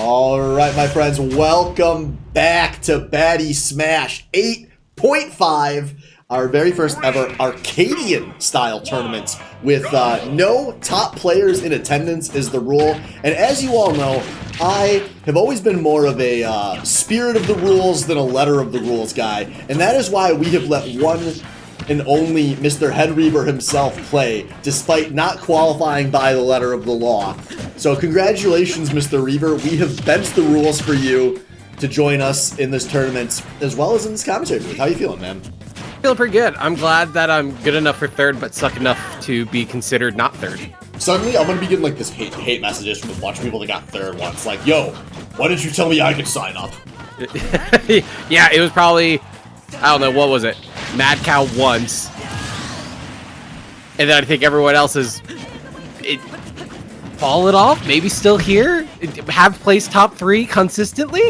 Alright, my friends, welcome back to Baddy Smash 8.5, our very first ever Arcadian-style tournament with no top players in attendance is the rule. And as you all know, I have always been more of a spirit of the rules than a letter of the rules guy, and that is why we have let one and only Mr. Head Reaver himself play, despite not qualifying by the letter of the law. So congratulations, Mr. Reaver. We have bent the rules for you to join us in this tournament, as well as in this commentary booth. How you feeling, man? Feeling pretty good. I'm glad that I'm good enough for third, but suck enough to be considered not third. Suddenly, I'm gonna be getting like this hate messages from a bunch of people that got third once. Like, yo, why didn't you tell me I could sign up? Yeah, it was probably, I don't know, what was it? Mad Cow once. And then I think everyone else is fallen off, maybe still here, have placed top 3 consistently.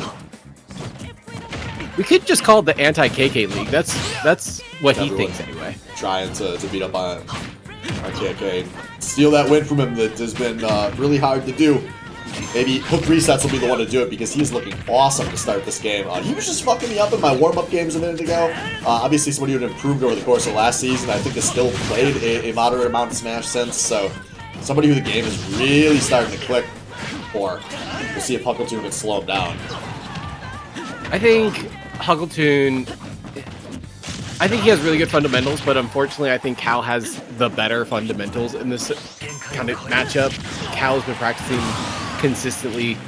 We could just call it the anti-KK League. That's what he thinks anyway. Trying to beat up on KK, steal that win from him that has been really hard to do. Maybe Hook Resets will be the one to do it because he's looking awesome to start this game. He was just fucking me up in my warm-up games a minute ago. Obviously somebody who had improved over the course of last season. I think has still played a moderate amount of Smash since, so somebody who the game is really starting to click for. We'll see if Huckleton can slow him down. I think Huckleton, I think he has really good fundamentals, but unfortunately I think Cal has the better fundamentals in this kind of matchup. Cal's been practicing consistently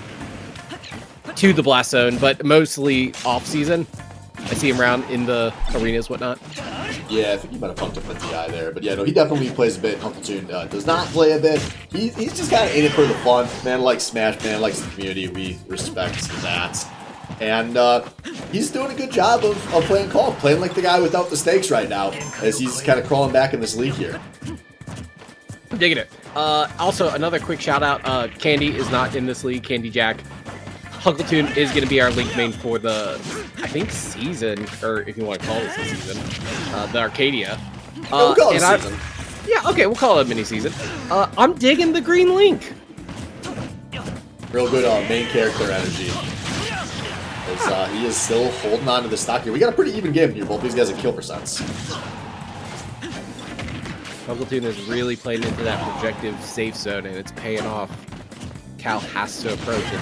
to the blast zone, but mostly off season. I see him around in the arenas, whatnot. Yeah, I think he might have punked him with the eye there, but yeah, no, he definitely plays a bit. Huckleton does not play a bit. He's just kind of in it for the fun. Man likes Smash, man likes the community. We respect that. And he's doing a good job of playing calm, playing like the guy without the stakes right now, as he's kind of crawling back in this league here. I'm digging it. Also, another quick shout out, Candy is not in this league, Candy Jack. Huckleton is going to be our link main for the, I think, season, or if you want to call this a season, the Arcadia. We'll call it a season. Yeah, okay, we'll call it a mini-season. I'm digging the green link. Real good main character energy. As, he is still holding on to the stock here. We got a pretty even game here. Both these guys have kill percents. Huckleton is really playing into that projective safe zone, and it's paying off. Cal has to approach it.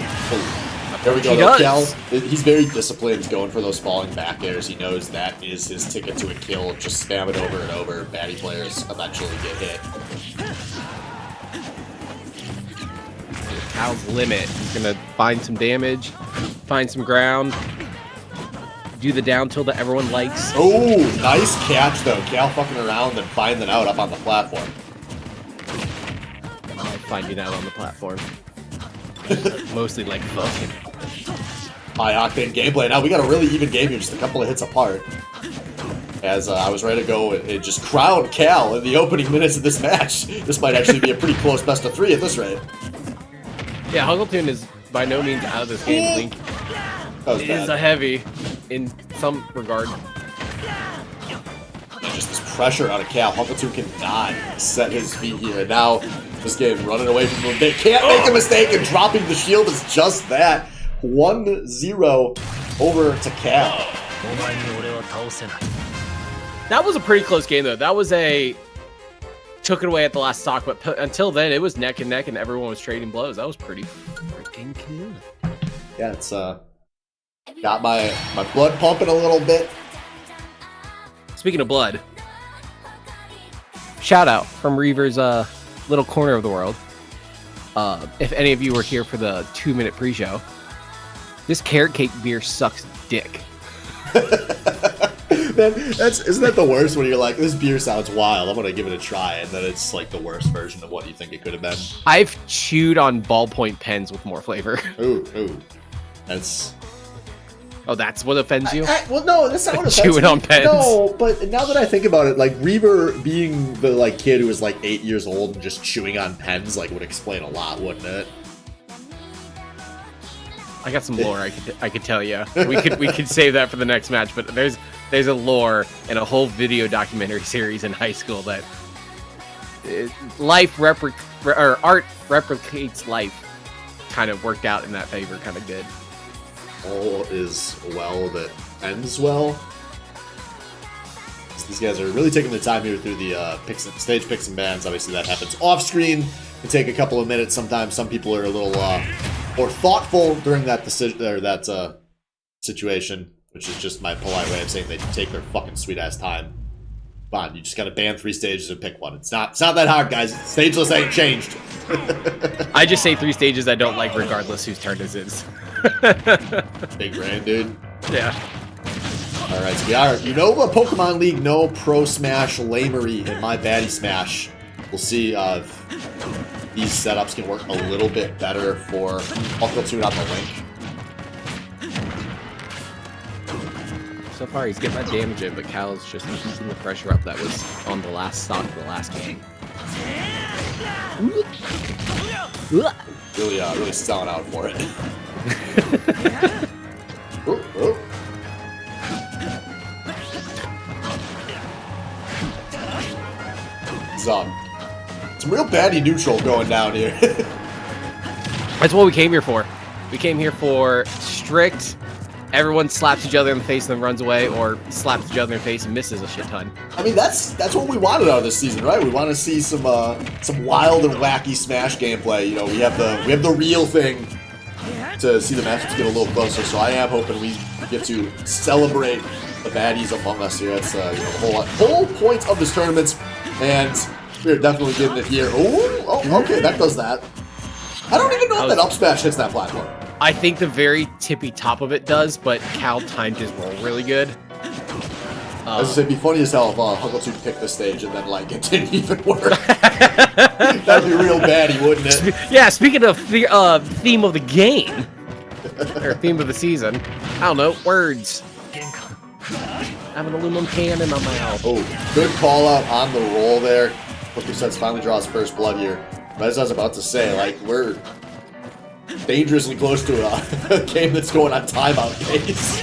There we go, though. Cal, he's very disciplined going for those falling back airs. He knows that is his ticket to a kill. Just spam it over and over. Baddy players eventually get hit. Cal's limit. He's going to find some damage, find some ground, do the down tilt that everyone likes. Oh, nice catch, though. Cal fucking around and finding out up on the platform. I find you out on the platform. Mostly like fucking. High octane gameplay. Now we got a really even game here, just a couple of hits apart. As I was ready to go and just crown Cal in the opening minutes of this match. This might actually be a pretty close best of 3 at this rate. Yeah, Huckleton is by no means out of this game. Link is a heavy in some regard. And just this pressure out of Cal. Huckleton cannot set his feet here. Now this game running away from him. They can't make a mistake, and dropping the shield is just that. 1-0 over to Cal. That was a pretty close game, though. That was a took it away at the last stock, but until then, it was neck and neck, and everyone was trading blows. That was pretty freaking cool. Yeah, it's got my blood pumping a little bit. Speaking of blood, shout out from Reaver's little corner of the world. If any of you were here for the 2-minute pre-show, this carrot cake beer sucks dick. Man, isn't that the worst when you're like, this beer sounds wild, I'm gonna give it a try, and then it's like the worst version of what you think it could have been. I've chewed on ballpoint pens with more flavor. Ooh. That's... Oh, that's what offends you? Well, no, that's not what offends Chewing on pens. No, but now that I think about it, like, Reaver being the, like, kid who was, like, 8 years old and just chewing on pens, like, would explain a lot, wouldn't it? I got some lore I could tell you. We could save that for the next match, but there's a lore and a whole video documentary series in high school that art replicates life. kind of worked out in that favor kind of good. All is well that ends well. So these guys are really taking their time here through the stage picks and bans. Obviously, that happens off screen. It can take a couple of minutes. Sometimes some people are a little more thoughtful during that decision or that situation, which is just my polite way of saying they take their fucking sweet ass time. Come on, you just gotta ban 3 stages and pick one. It's not that hard, guys. Stageless ain't changed. I just say 3 stages I don't like regardless whose turn this is. Big brain, dude. Yeah. Alright, so we are Unova Pokemon League, no Pro Smash lamery in my Baddy Smash. We'll see if these setups can work a little bit better for Uncle Toon on the link. So far, he's getting that damage in, but Cal's just keeping the pressure up that was on the last stock of the last game. Really selling out for it. Ooh, ooh. Some real baddie neutral going down here. That's what we came here for. We came here for strict. Everyone slaps each other in the face and then runs away, or slaps each other in the face and misses a shit ton. I mean, that's what we wanted out of this season, right? We want to see some wild and wacky Smash gameplay. You know, we have the real thing to see the matchups get a little closer. So I am hoping we get to celebrate the baddies among us here. That's the whole point of this tournament, and we're definitely getting it here. Oh, okay, that does that. I don't even know if that up smash hits that platform. I think the very tippy top of it does, but Cal timed his roll really good. I was gonna say, it'd be funny as hell if Uncle Toon picked the stage and then, like, it didn't even work. That'd be real baddie, wouldn't it? Yeah, speaking of theme of the game, or theme of the season, I don't know, words. I have an aluminum can in my mouth. Oh, good call out on the roll there. Booker Sets finally draws first blood here. But as I was about to say, like, we're dangerously close to a game that's going on timeout pace.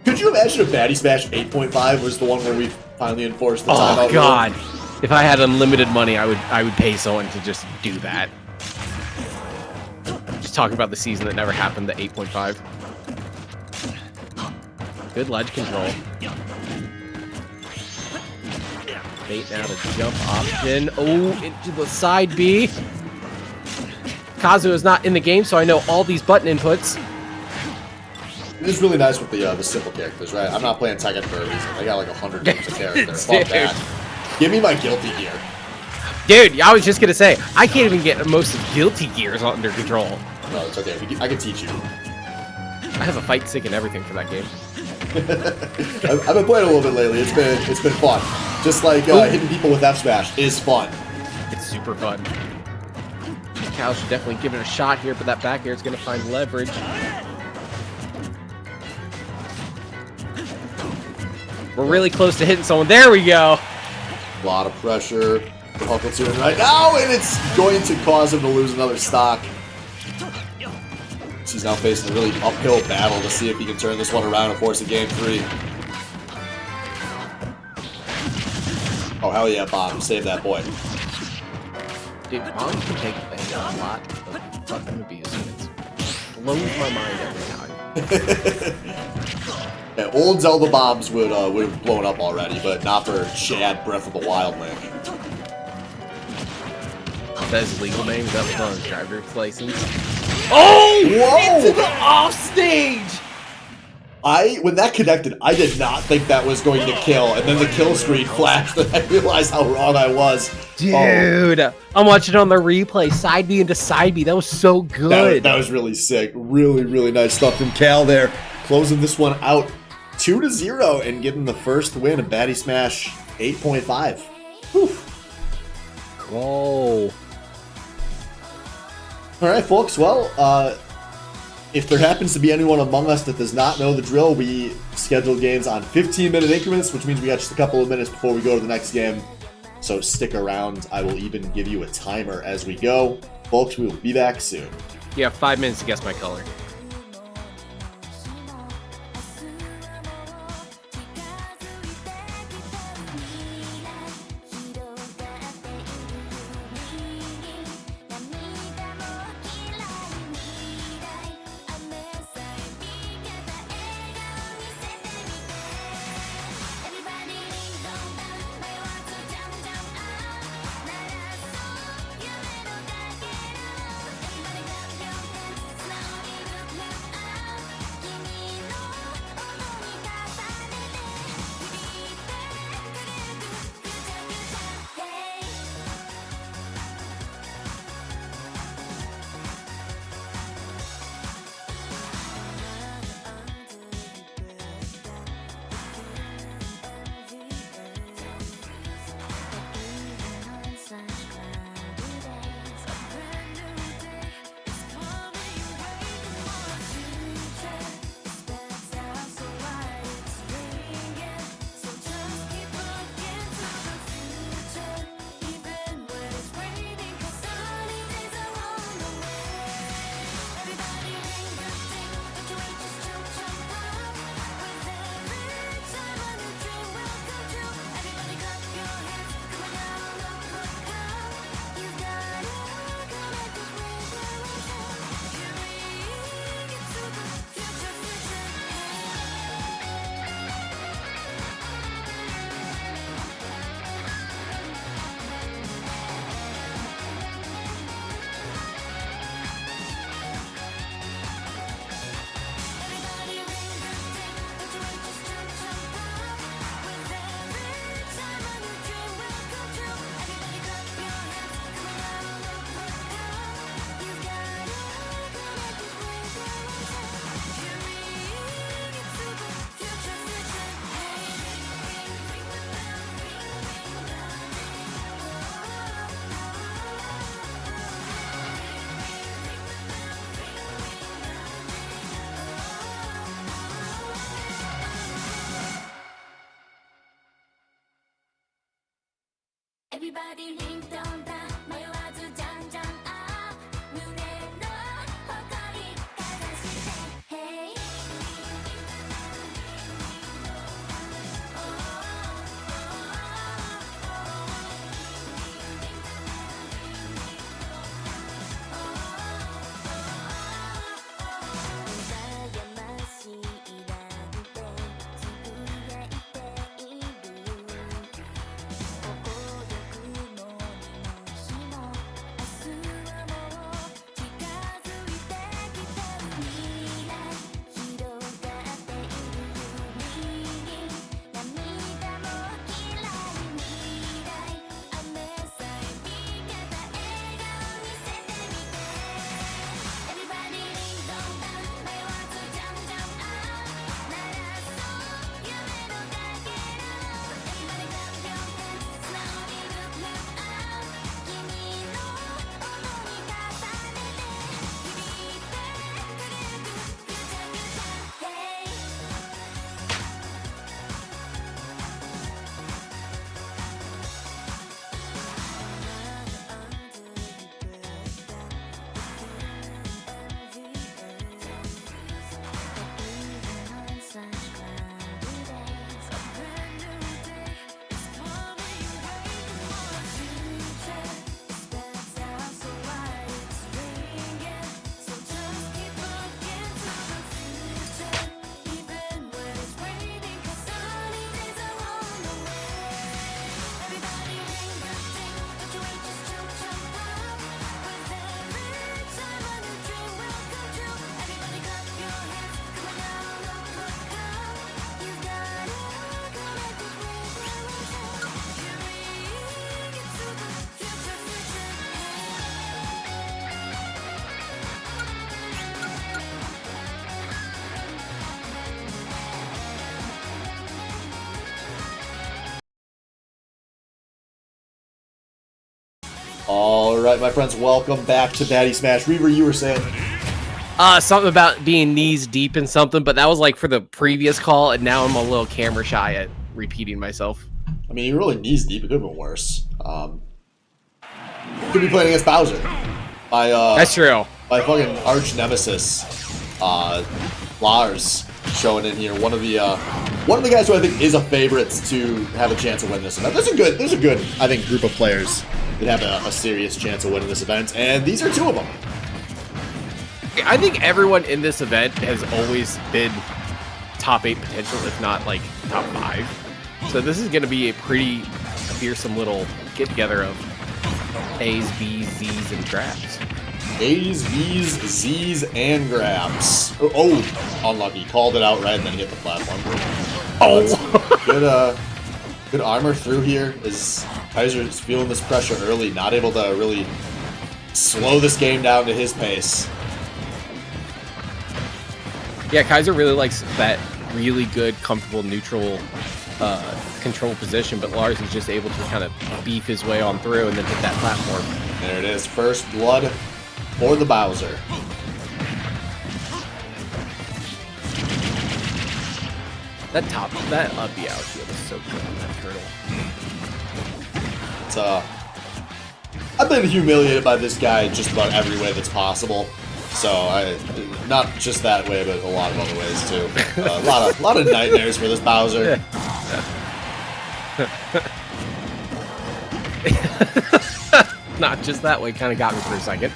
Could you imagine if Baddy Smash 8.5 was the one where we finally enforced the timeout? Oh god! Rule? If I had unlimited money, I would pay someone to just do that. Just talking about the season that never happened, the 8.5. Good ledge control. Bait now to jump option. Oh, into the side B. Kazu is not in the game, so I know all these button inputs. It is really nice with the simple characters, right? I'm not playing Tekken for a reason. I got like 100 games of characters. Fuck that. Give me my guilty gear. Dude, I was just gonna say, I can't even get most of guilty gears under control. No, it's okay. I can teach you. I have a fight stick and everything for that game. I've been playing a little bit lately. It's been fun. Just like hitting people with F Smash is fun. It's super fun. Cal should definitely give it a shot here, but that back air is going to find leverage. We're really close to hitting someone. There we go. A lot of pressure for Uncle Toon right now, and it's going to cause him to lose another stock. He's now facing a really uphill battle to see if he can turn this one around and force a game 3. Oh, hell yeah, Bomb. Save that boy. Dude, bombs can take advantage of a lot of fucking abuse, and it blows my mind every time. Yeah, old Zelda bombs would have blown up already, but not for Shad Breath of the Wild Link. That is his legal name? Is that what's on his driver's license? Oh! Whoa! Into the offstage! When that connected, I did not think that was going to kill, and then the kill screen flashed, and I realized how wrong I was. Dude, I'm watching on the replay, side B into side B. That was so good. That was really sick. Really, really nice stuff from Cal there. Closing this one out 2-0 and getting the first win of Baddy Smash 8.5. Whew. Whoa. All right, folks. Well, if there happens to be anyone among us that does not know the drill, we schedule games on 15-minute increments, which means we got just a couple of minutes before we go to the next game. So stick around. I will even give you a timer as we go. Folks, we will be back soon. You have 5 minutes to guess my color. All right, my friends, welcome back to Baddy Smash. Reaver, you were saying? Something about being knees deep in something, but that was like for the previous call, and now I'm a little camera shy at repeating myself. I mean, you're really knees deep. It could have been worse. Could be playing against Bowser. That's true. My fucking arch nemesis, Lars, showing in here. One of the guys who I think is a favorite to have a chance of winning this event. There's a good, I think, group of players that have a serious chance of winning this event, and these are two of them. I think everyone in this event has always been top 8 potential, if not like top 5. So this is going to be a pretty fearsome little get-together of A's, B's, Z's, and traps. A's, B's, Z's, and grabs. Oh, unlucky. Called it out right and then hit the platform. Oh! Good armor through here. Is Kaiser is feeling this pressure early, not able to really slow this game down to his pace. Yeah, Kaiser really likes that really good, comfortable, neutral control position, but Lars is just able to kind of beef his way on through and then hit that platform. There it is. First blood for the Bowser. That up B out shield is so good on that turtle. It's I've been humiliated by this guy just about every way that's possible. So not just that way, but a lot of other ways too. A lot of nightmares for this Bowser. Not just that way, kind of got me for a second.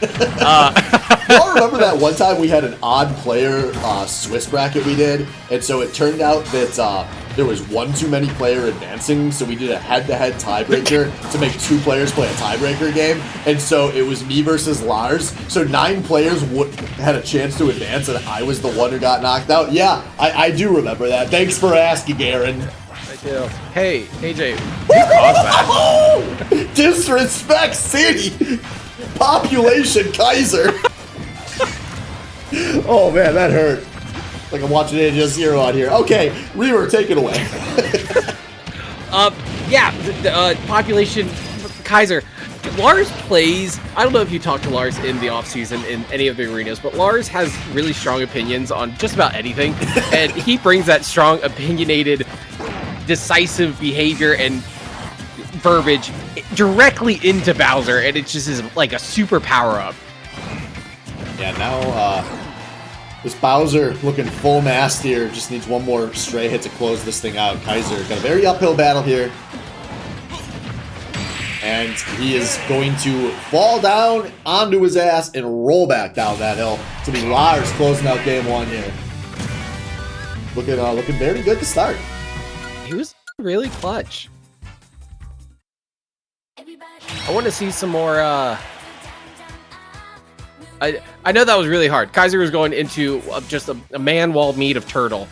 Y'all remember that one time we had an odd player Swiss bracket we did, and so it turned out that there was one too many player advancing, so we did a head-to-head tiebreaker to make 2 players play a tiebreaker game, and so it was me versus Lars, so 9 players had a chance to advance, and I was the one who got knocked out. Yeah, I do remember that. Thanks for asking, Aaron. I do. Hey, AJ, who caused that? Disrespect City! Population Kaiser! Oh man, that hurt. Like I'm watching Ninja Zero out here. Okay, Reaver, take it away. Yeah, population Kaiser. Lars plays, I don't know if you talked to Lars in the offseason in any of the arenas, but Lars has really strong opinions on just about anything, and he brings that strong, opinionated, decisive behavior and verbiage directly into Bowser, and it just is like a super power-up. Yeah, now this Bowser looking full mast here. Just needs one more stray hit to close this thing out. Kaiser got a very uphill battle here. And he is going to fall down onto his ass and roll back down that hill. It's going to be Lars closing out game one here. Looking very good to start. He was really clutch. I want to see some more, I know that was really hard. Kaiser was going into just a man-wall meat of turtle.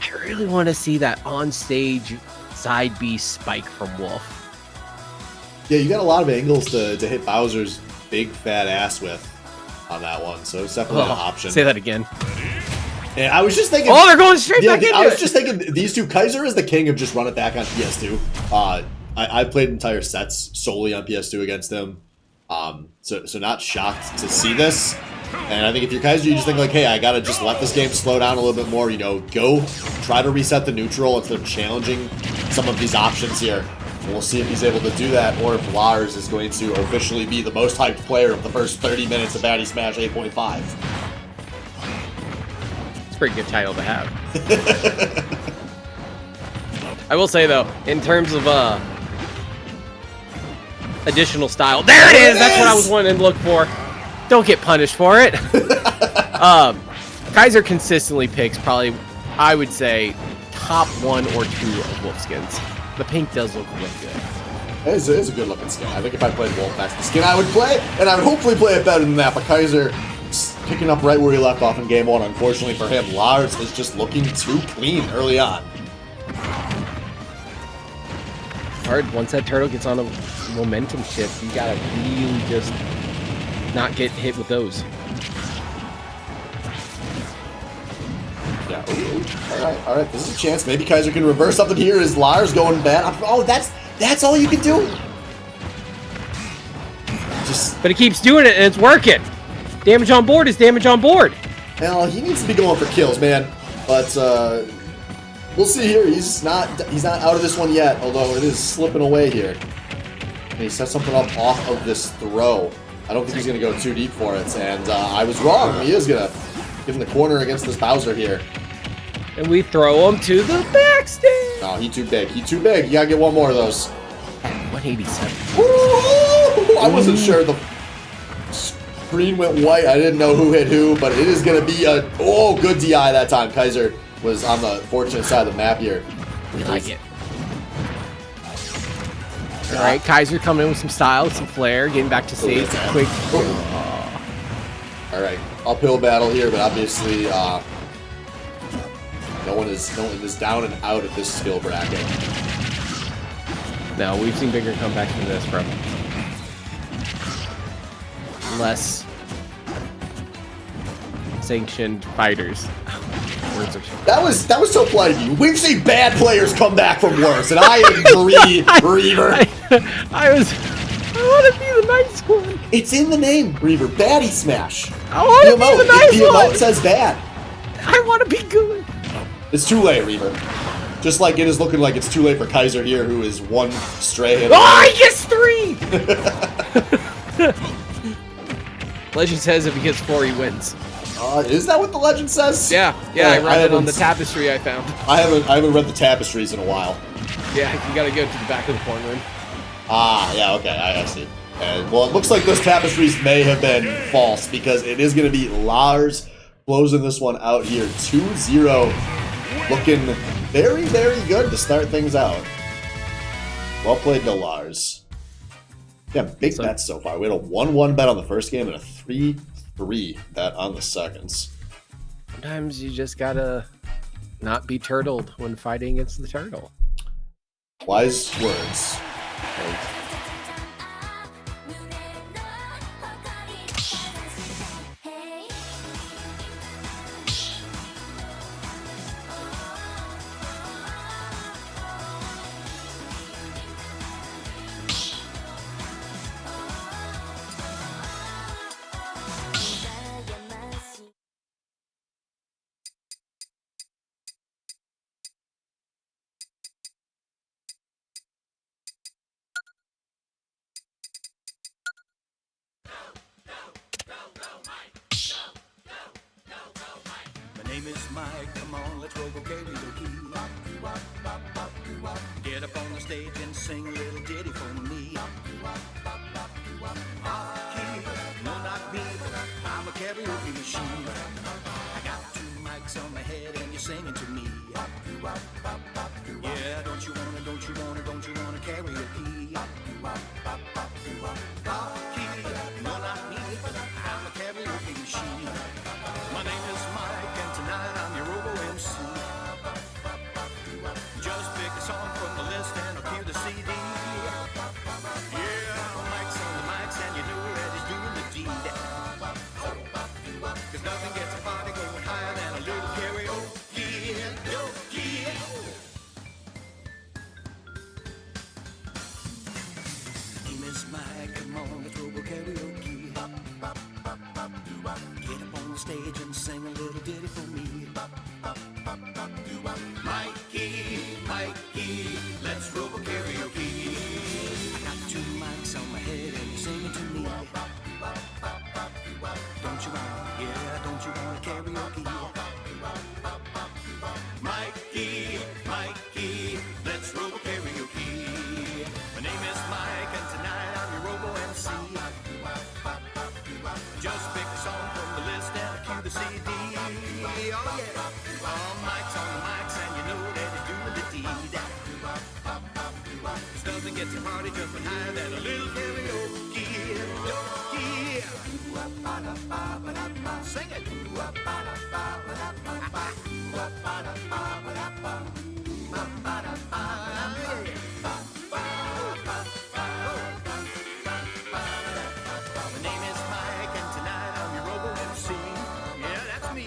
I really want to see that on-stage side B spike from Wolf. Yeah, you got a lot of angles to hit Bowser's big fat ass with on that one, so it's definitely an option. Say that again. And I was just thinking... Oh, they're going straight back into it! I was just thinking, these two, Kaiser is the king of just run it back on PS2. I played entire sets solely on PS2 against him, so not shocked to see this. And I think if you're Kaiser, you just think like, hey, I gotta just let this game slow down a little bit more, you know, go try to reset the neutral instead of challenging some of these options here. And we'll see if he's able to do that, or if Lars is going to officially be the most hyped player of the first 30 minutes of Baddy Smash 8.5. It's a pretty good title to have. I will say, though, in terms of additional style, there it is! That's what I was wanting to look for. Don't get punished for it. Kaiser consistently picks probably, I would say, top 1 or 2 of Wolfskins. The pink does look really good. It is a good looking skin. I think if I played Wolf, that's the skin I would play, and I would hopefully play it better than that. But Kaiser picking up right where he left off in game 1. Unfortunately for him, Lars is just looking too clean early on. Hard. Once that turtle gets on a momentum shift, you gotta really just not get hit with those. Yeah. Ooh. All right. This is a chance. Maybe Kaiser can reverse something here. Is Lars going bad? Oh, that's all you can do. But he keeps doing it, and it's working. Damage on board is damage on board. Well, he needs to be going for kills, man. But we'll see here. He's not out of this one yet. Although it is slipping away here. And he set something up off of this throw. I don't think he's going to go too deep for it. And I was wrong. He is going to give him the corner against this Bowser here. And we throw him to the backstage. Oh, he too big. He too big. You got to get one more of those. 187. Ooh, I wasn't sure the screen went white. I didn't know who hit who, but it is going to be a... Oh, good DI that time. Kaiser was on the fortunate side of the map here. We like it. All right, Kaiser coming in with some style, some flair, getting back to stage quick. All right, uphill battle here, but obviously no one is down and out at this skill bracket. No, we've seen bigger comebacks than this from less sanctioned figers. Words are... That was so polite of you. We've seen bad players come back from worse, and I agree, Reaver. I want to be the nice one. It's in the name, Reaver. Baddy Smash. I want to be the nice one. The emote says bad. I want to be good. It's too late, Reaver. Just like it is looking like it's too late for Kaiser here, who is one stray hit. Oh, he gets 3! Legend says if he gets 4, he wins. Is that what the legend says? Yeah, I read it on the tapestry I found. I haven't read the tapestries in a while. Yeah, you gotta go to the back of the porn room. Ah, yeah, okay, I see. And, well, it looks like those tapestries may have been false, because it is going to be Lars closing this one out here. 2-0. Looking very, very good to start things out. Well played to Lars. Yeah, big bets so far. We had a 1-1 bet on the first game and a 3-3 bet on the seconds. Sometimes you just gotta not be turtled when fighting against the turtle. Wise words. name is Mike, come on, let's roll karaoke. Get up on the stage and sing a little ditty for me. Key, no not me, I'm a karaoke machine. I got two mics on my head and you're singing to me. Yeah, don't you wanna karaoke? Key, no not me, I'm a karaoke machine. My name is Mike and tonight I'm your robo-MC. Just pick a song from the list and I'll cue the CD. Yeah, Mike's on the mics and you know that he's doing the deed. Cause nothing gets a party going higher than a little karaoke. Name is Mike, come on, let's robo karaoke. Get up on the stage and sing a little ditty for me. Mikey, let's robo karaoke. I got two mics on my head and you're singing to me. Don't you wanna karaoke? Mikey, let's robo karaoke. My name is Mike and tonight I'm your robo-MC. Just pick a song from the list and cue the CD. Oh yeah, all Mike's on the mics and you know that he's doing the deed. Cause nothing gets a party jumping higher than a little karaoke. Sing it. My name is Mike and tonight I'm your robo-MC. Yeah, that's me.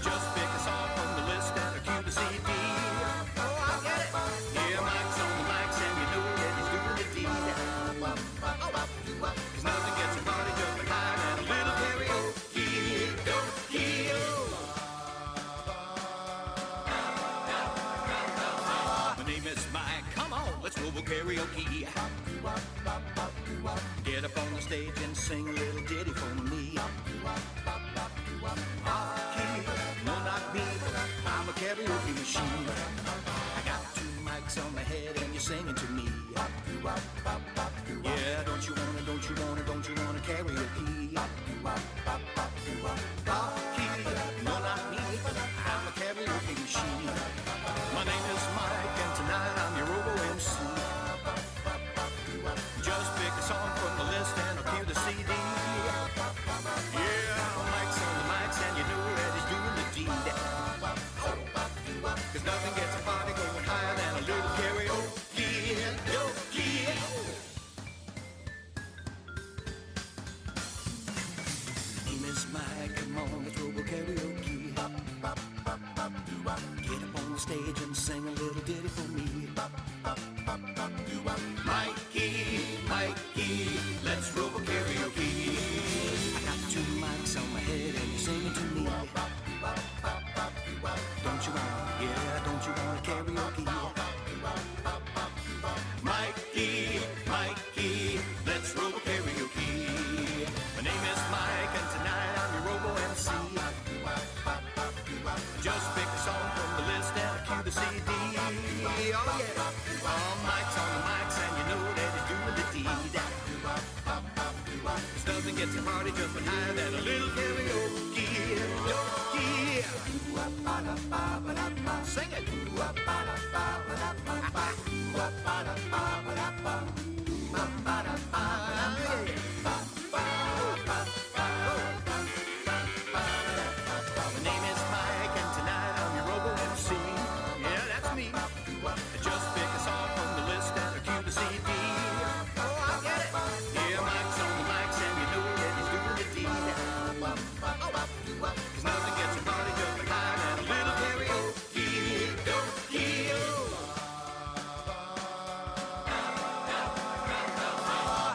Just pick a song from the list and cue the CD. Oh, I get it. Yeah, Mike's on the mics and you know that he's doing the deed. Cause nothing gets a party jumping higher than a little karaoke. My name is Mike, come on, let's robo karaoke. Get up on the stage and sing a little ditty for me. Key, no not me, I'm a karaoke machine. I got two mics on my head and you're singing to me. Yeah, don't you wanna karaoke? Key, no not me, I'm a karaoke machine. My name is Mike and tonight I'm your robo-MC. Just pick a song from the list and I'll cue the CD. Yeah, Mike's on the mics and you know that he's doing the deed. Cause nothing gets a party going higher than a little karaoke. Name is Mike, come on, let's robo karaoke. Get up on the stage and sing a little ditty for me. Mikey, let's robo karaoke. I got two mics on my head and you're singing to me. Don't you wanna karaoke? Mikey, let's robo karaoke. My name is Mike and tonight I'm your robo-MC. Just pick a song from the list and cue the CD. Oh yeah, all Mike's on the mics and you know that he's doing the deed. Cause nothing gets a party jumping higher than a little karaoke. Sing it. My name is Mike and tonight I'm your robo-MC. Yeah, that's me. Just pick a song from the list and cue the CD. Oh, I get it. Yeah, Mike's on the mics and you know that he's doing the deed. Cause nothing gets a party jumping higher than a little karaoke.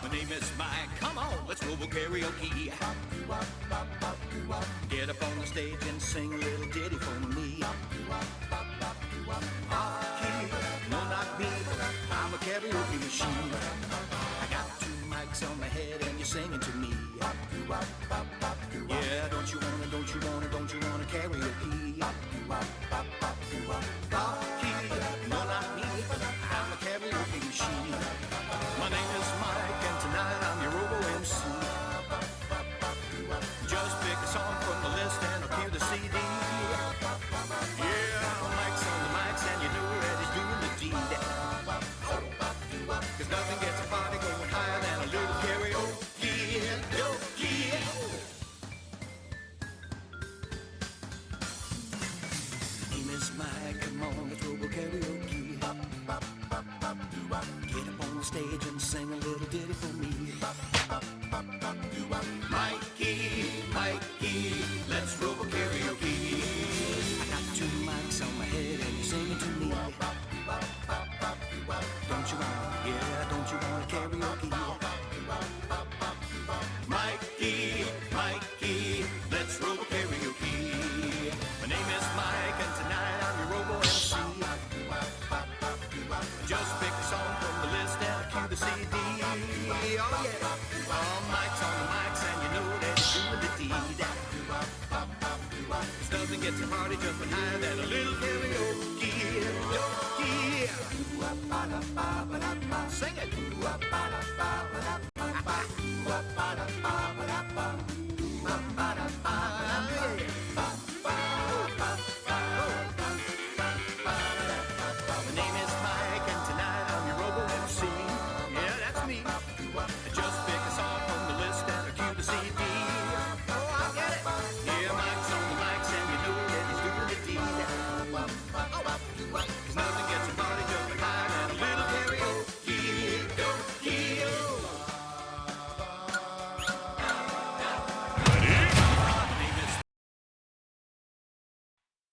My name is Mike, come on, let's robo karaoke. Get up on the stage and sing a little ditty for me. Key, no not me, I'm a karaoke machine. I got two mics mic's on my head and you're singing to me. Yeah, don't you wanna karaoke? No, not me, I'm a karaoke machine. My name is Mike and tonight I'm your robo MC. Just pick a song from the list and I'll cue the CD. Yeah, Mike's on the mics and you know that he's doing the deed. Cause nothing gets a party going higher than a little karaoke. Name is Mike, come on, let's robo karaoke. Get up on the stage and sing a little ditty for me. Mikey, let's robo karaoke. I got 2 mics on my head and you're singing to me. Don't you wanna karaoke? Mikey, let's robo karaoke. My name is Mike and tonight I'm your robo MC. Just pick a song from the list and I'll cue the CD. Oh yeah, all Mike's on the mics and you know that he's doing the deed. Cause nothing gets a party jumping higher than a little karaoke. Sing it. My name is Mike and tonight I'm your robo MC. Yeah, that's me. Just pick a song from the list and I'll cue the CD. Oh, I get it. Yeah, Mike's on the mics and you know that he's doing the deed. Cause nothing gets a party jumping higher than a little karaoke.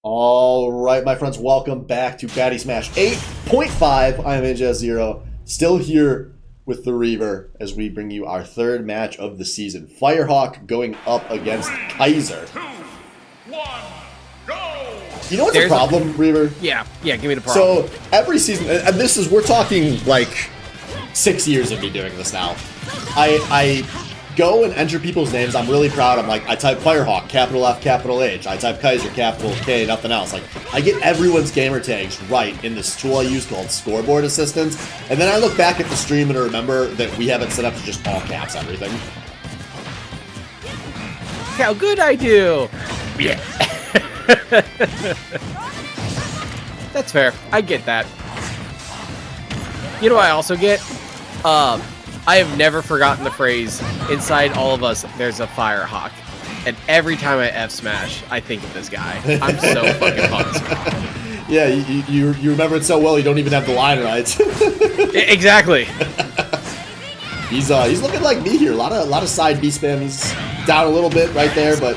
All right, my friends, welcome back to Baddy Smash 8.5. I am NJ0, still here with the Reaver as we bring you our 3rd match of the season. Firehawk going up against Kaiser. 2, 1, go! You know what's the problem, Reaver? Yeah, give me the problem. So every season, and this is, we're talking like 6 years of me doing this now. I go and enter people's names. I'm really proud. I'm like, I type Firehawk, capital F, capital H. I type Kaiser, capital K, nothing else. Like, I get everyone's gamer tags right in this tool I use called Scoreboard Assistance. And then I look back at the stream and remember that we have it set up to just all caps everything. How good I do! Yeah. That's fair. I get that. You know what I also get? I have never forgotten the phrase, inside all of us, there's a Firehawk. And every time I F-smash, I think of this guy. I'm so fucking pumped. Yeah, you remember it so well you don't even have the line right. Exactly. He's looking like me here. A lot of side B spam. He's down a little bit right there, but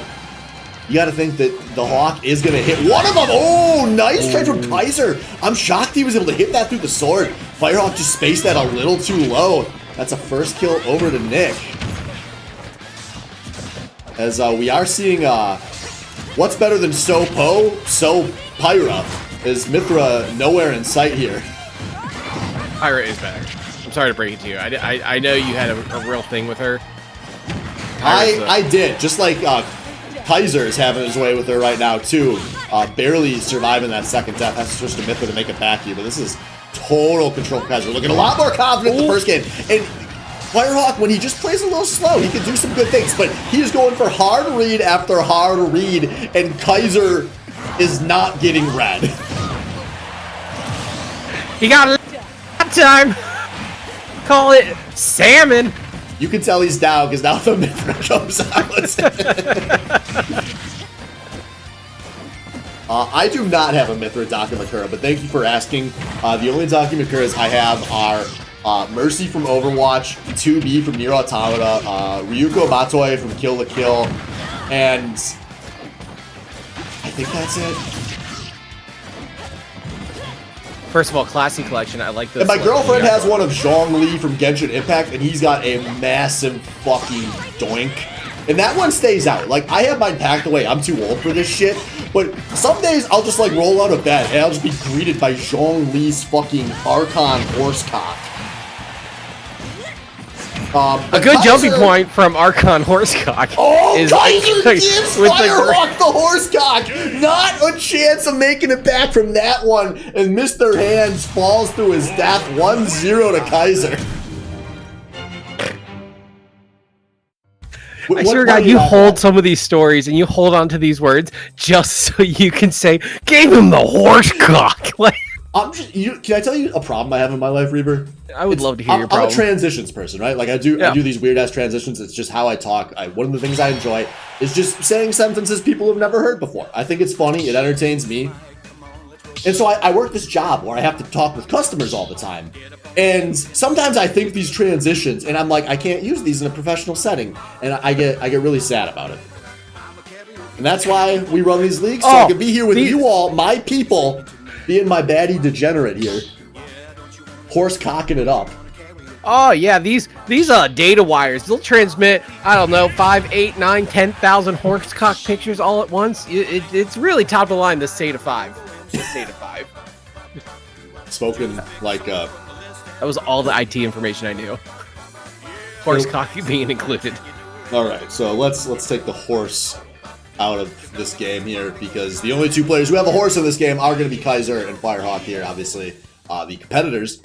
you got to think that the Hawk is going to hit one of them. Oh, nice trade from Kaiser. I'm shocked he was able to hit that through the sword. Firehawk just spaced that a little too low. That's a first kill over to Nick. As we are seeing what's better than So Po? So Pyra. Is Mithra nowhere in sight here? Pyra is better. I'm sorry to break it to you. I know you had a real thing with her. I did. Just like Kaiser is having his way with her right now too. Barely surviving that second death. That's just a Mithra to make it back here. But this is total control for Kaiser. Looking a lot more confident in the first game. And Firehawk, when he just plays a little slow, he can do some good things. But he's going for hard read after hard read. And Kaiser is not getting red. He got a time. Call it salmon. You can tell he's down because now the Mithra comes out. I do not have a Mithra Dakimakura, but thank you for asking. The only Dakimakuras I have are Mercy from Overwatch, 2B from Nier Automata, Ryuko Matoi from Kill la Kill, and I think that's it. First of all, classy collection. I like this. And my girlfriend has one of Zhong Li from Genshin Impact, and he's got a massive fucking doink. And that one stays out. Like, I have mine packed away. I'm too old for this shit. But some days, I'll just, like, roll out of bed, and I'll just be greeted by Zhong Li's fucking Archon horsecock. A good jumping point from Archon Horsecock is Kaiser gives with Firehawk the Horsecock. Not a chance of making it back from that one. And Mr. Hands falls to his death. 1-0 to Kaiser. I swear to God, you hold some of these stories and you hold on to these words just so you can say, "Gave him the horsecock." Like, can I tell you a problem I have in my life, Reaver? I would love to hear your problem. I'm a transitions person, right? Like I do these weird ass transitions. It's just how I talk. One of the things I enjoy is just saying sentences people have never heard before. I think it's funny. It entertains me. And so I work this job where I have to talk with customers all the time. And sometimes I think these transitions, and I'm like, I can't use these in a professional setting, and I get really sad about it. And that's why we run these leagues, so I can be here with you all, my people, being my Baddy degenerate here, horse cocking it up. Oh yeah, these data wires, they'll transmit, I don't know, 5, 8, 9, 10,000 horsecock pictures all at once. It's really top of the line, this State of 5. This State of 5. Spoken like that was all the IT information I knew. Horsecock being included. All right, so let's take the horse out of this game here, because the only two players who have a horse in this game are going to be Kaiser and Firehawk here, obviously. The competitors.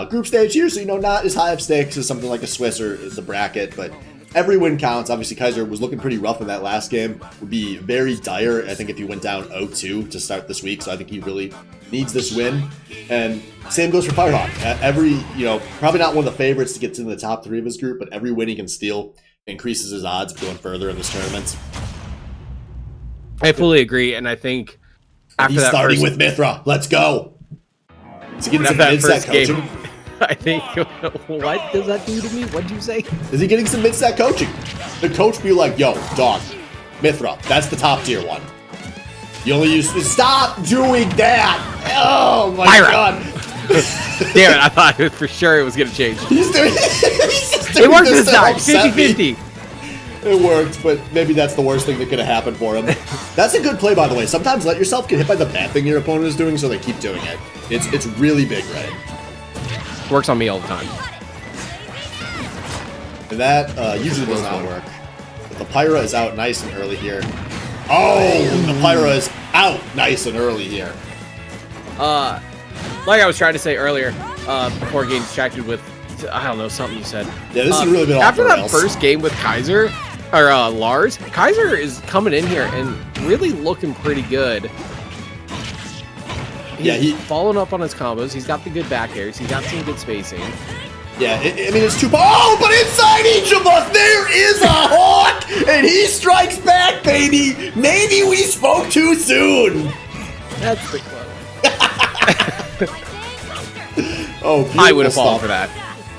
Group stage here, so not as high of stakes as something like a Swiss or the bracket, but every win counts. Obviously, Kaiser was looking pretty rough in that last game. Would be very dire, I think, if he went down 0-2 to start this week, so I think he really needs this win. And same goes for Firehawk. Probably not one of the favorites to get to the top 3 of his group, but every win he can steal increases his odds of going further in this tournament. I fully agree, and I think after he's starting with Mithra. Let's go. Is he getting some mid-set coaching? Game, I think. What does that do to me? What did you say? Is he getting some mid-set coaching? The coach be like, "Yo, dog, Mithra, that's the top tier one. You only use. Stop doing that! Oh my God!" Damn it! I thought for sure it was gonna change. He's doing it worked this time. 50-50. It worked, but maybe that's the worst thing that could have happened for him. That's a good play, by the way. Sometimes let yourself get hit by the bad thing your opponent is doing, so they keep doing it. It's really big, right? Works on me all the time. And that usually does not work. But the Pyra is out nice and early here. Oh, the Pyra is out nice and early here. Like I was trying to say earlier, before getting distracted with, I don't know, something you said. Yeah, this has really been off after the that rails. first game with Kaiser, or Lars, Kaiser is coming in here and really looking pretty good. He's following up on his combos. He's got the good back airs. He's got some good spacing. Yeah, I mean, it's too... Oh, but inside each of us, there is a hawk! And he strikes back, baby! Maybe we spoke too soon! That's the quote. Oh, I would have fallen for that.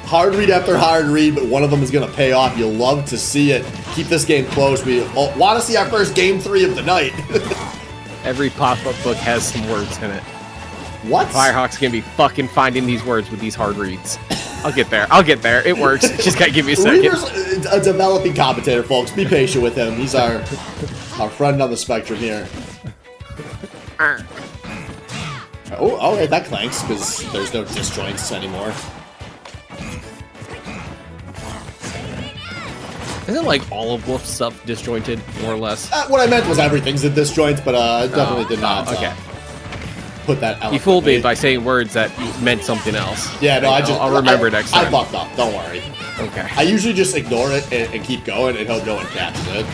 Hard read after hard read, but one of them is going to pay off. You'll love to see it. Keep this game close. We want to see our first game 3 of the night. Every pop-up book has some words in it. What? Firehawk's going to be fucking finding these words with these hard reads. I'll get there. I'll get there. It works. Just got to give me a second. Reaver's a developing commentator, folks. Be patient with him. He's our friend on the spectrum here. Oh, okay, that clanks, because there's no disjoints anymore. Isn't like all of Wolf's stuff disjointed, more or less? What I meant was everything's a disjoint, but I definitely did not put that out. You fooled me by saying words that meant something else. Yeah, no, I'll remember next time. I fucked up, don't worry. Okay. I usually just ignore it and keep going, and he'll go and catch it.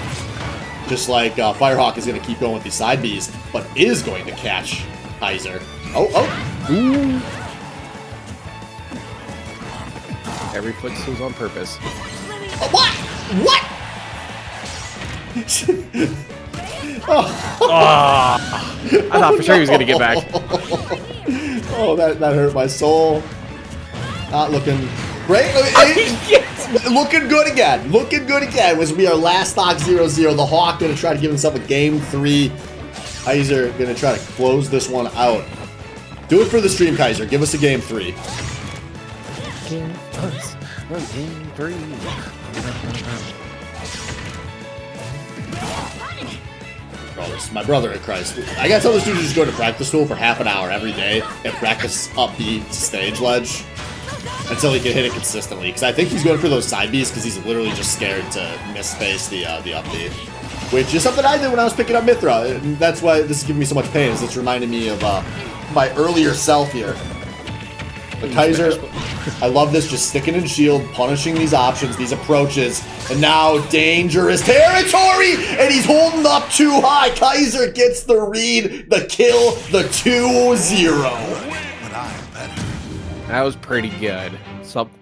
Just like Firehawk is going to keep going with these side Bs, but is going to catch Kaiser. Oh. Ooh. Every footstool's on purpose. What? What? I thought for sure he was going to get back. Oh, that hurt my soul. Not looking great. Looking good again. Looking good again. Was we our last stock 0-0. The Hawk going to try to give himself a game 3. Kaiser going to try to close this one out. Do it for the stream, Kaiser. Give us a game 3. Give us a game 3. Oh, this is my brother in Christ. I gotta tell this dude to just go to practice school for half an hour every day and practice up the stage ledge. until he can hit it consistently. Because I think he's going for those side Bs because he's literally just scared to misspace the up B. Which is something I did when I was picking up Mithra. And that's why this is giving me so much pain, is it's reminding me of my earlier self here. But Kaiser, I love this, just sticking in shield, punishing these options, these approaches, and now dangerous territory, and he's holding up too high. Kaiser gets the read, the kill, the 2-0. That was pretty good.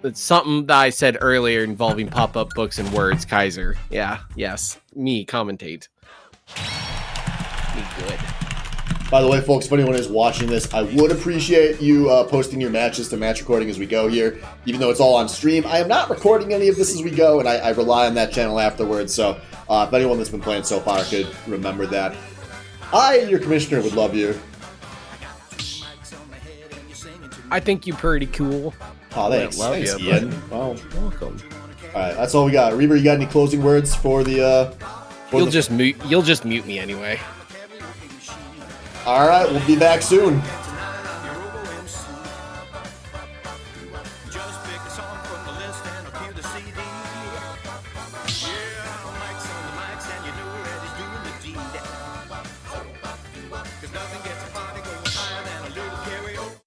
It's something that I said earlier involving pop-up books and words, Kaiser. Yeah, yes. Me, commentate. Me good. By the way, folks, if anyone is watching this, I would appreciate you posting your matches to match recording as we go here. Even though it's all on stream, I am not recording any of this as we go, and I rely on that channel afterwards. So if anyone that's been playing so far could remember that. I, your commissioner, would love you. I think you're pretty cool. Oh, thanks. Love Thanks, you, Ian. but- Well, Welcome. all right, that's all we got. Reaver, you got any closing words for the? You'll just mute me anyway. All right, we'll be back soon. Just pick a song from the list and I'll cue the CD. Yeah, Mike's on the mics and you know that he's doing the deed. 'Cause nothing gets a party going higher than a little karaoke.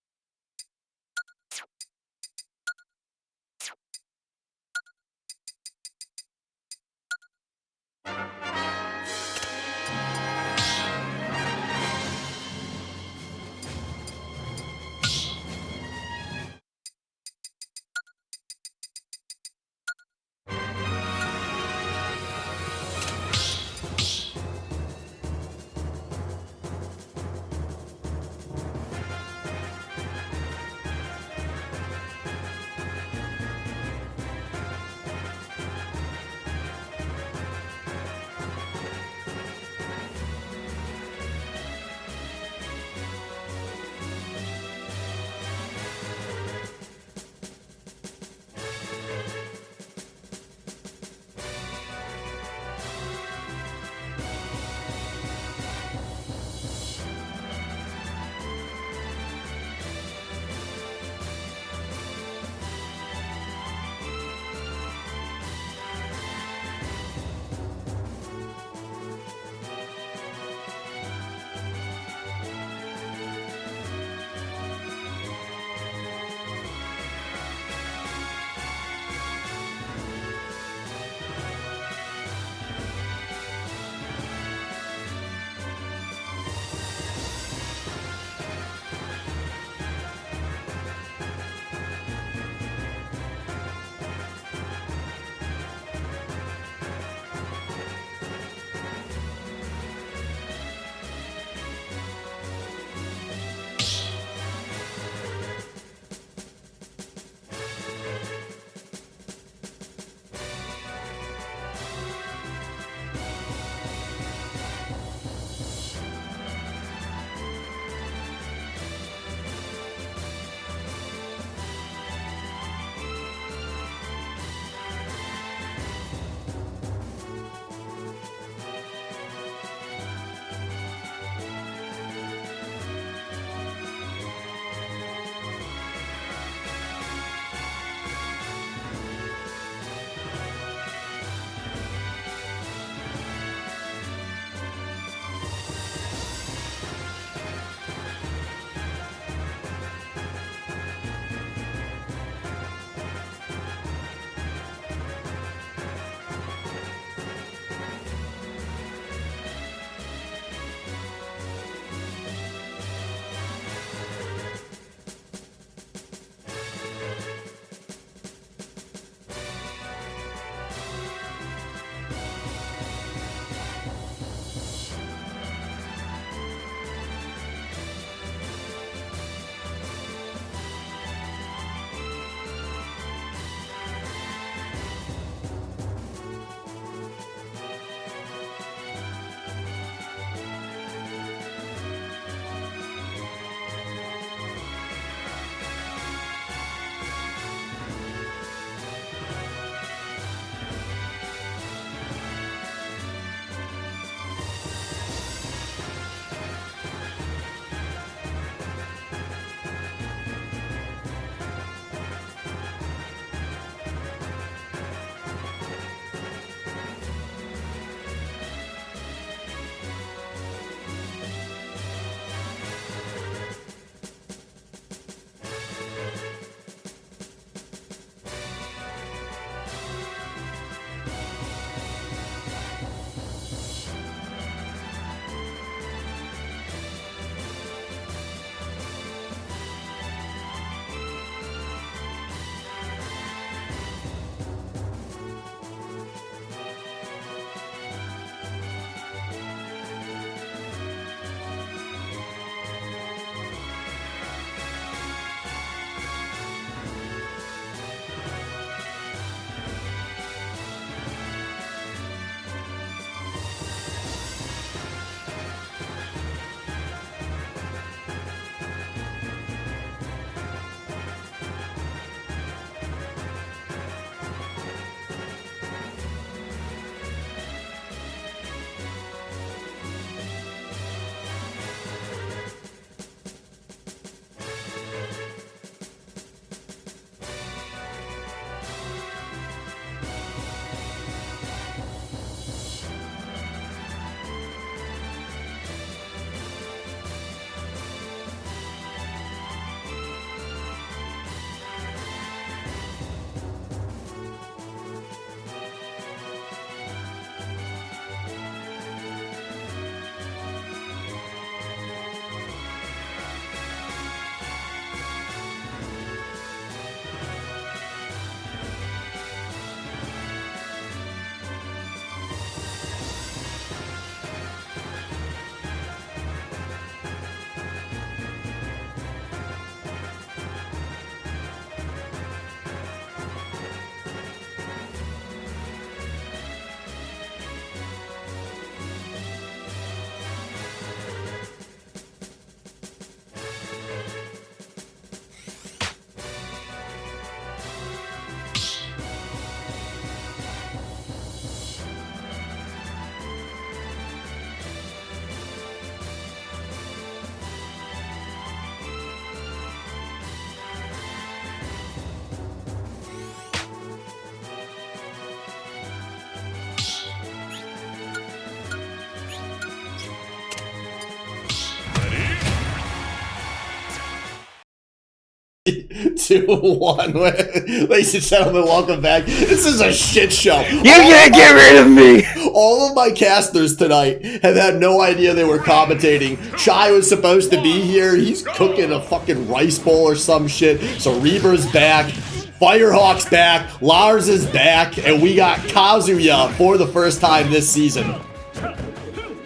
2, 1. Ladies and gentlemen, welcome back. This is a shit show. You can't get rid of me! All of my casters tonight have had no idea they were commentating. Shy was supposed to be here. He's cooking a fucking rice bowl or some shit. So Reaver's back. Firehawk's back. Lars is back. And we got Kazuya for the first time this season.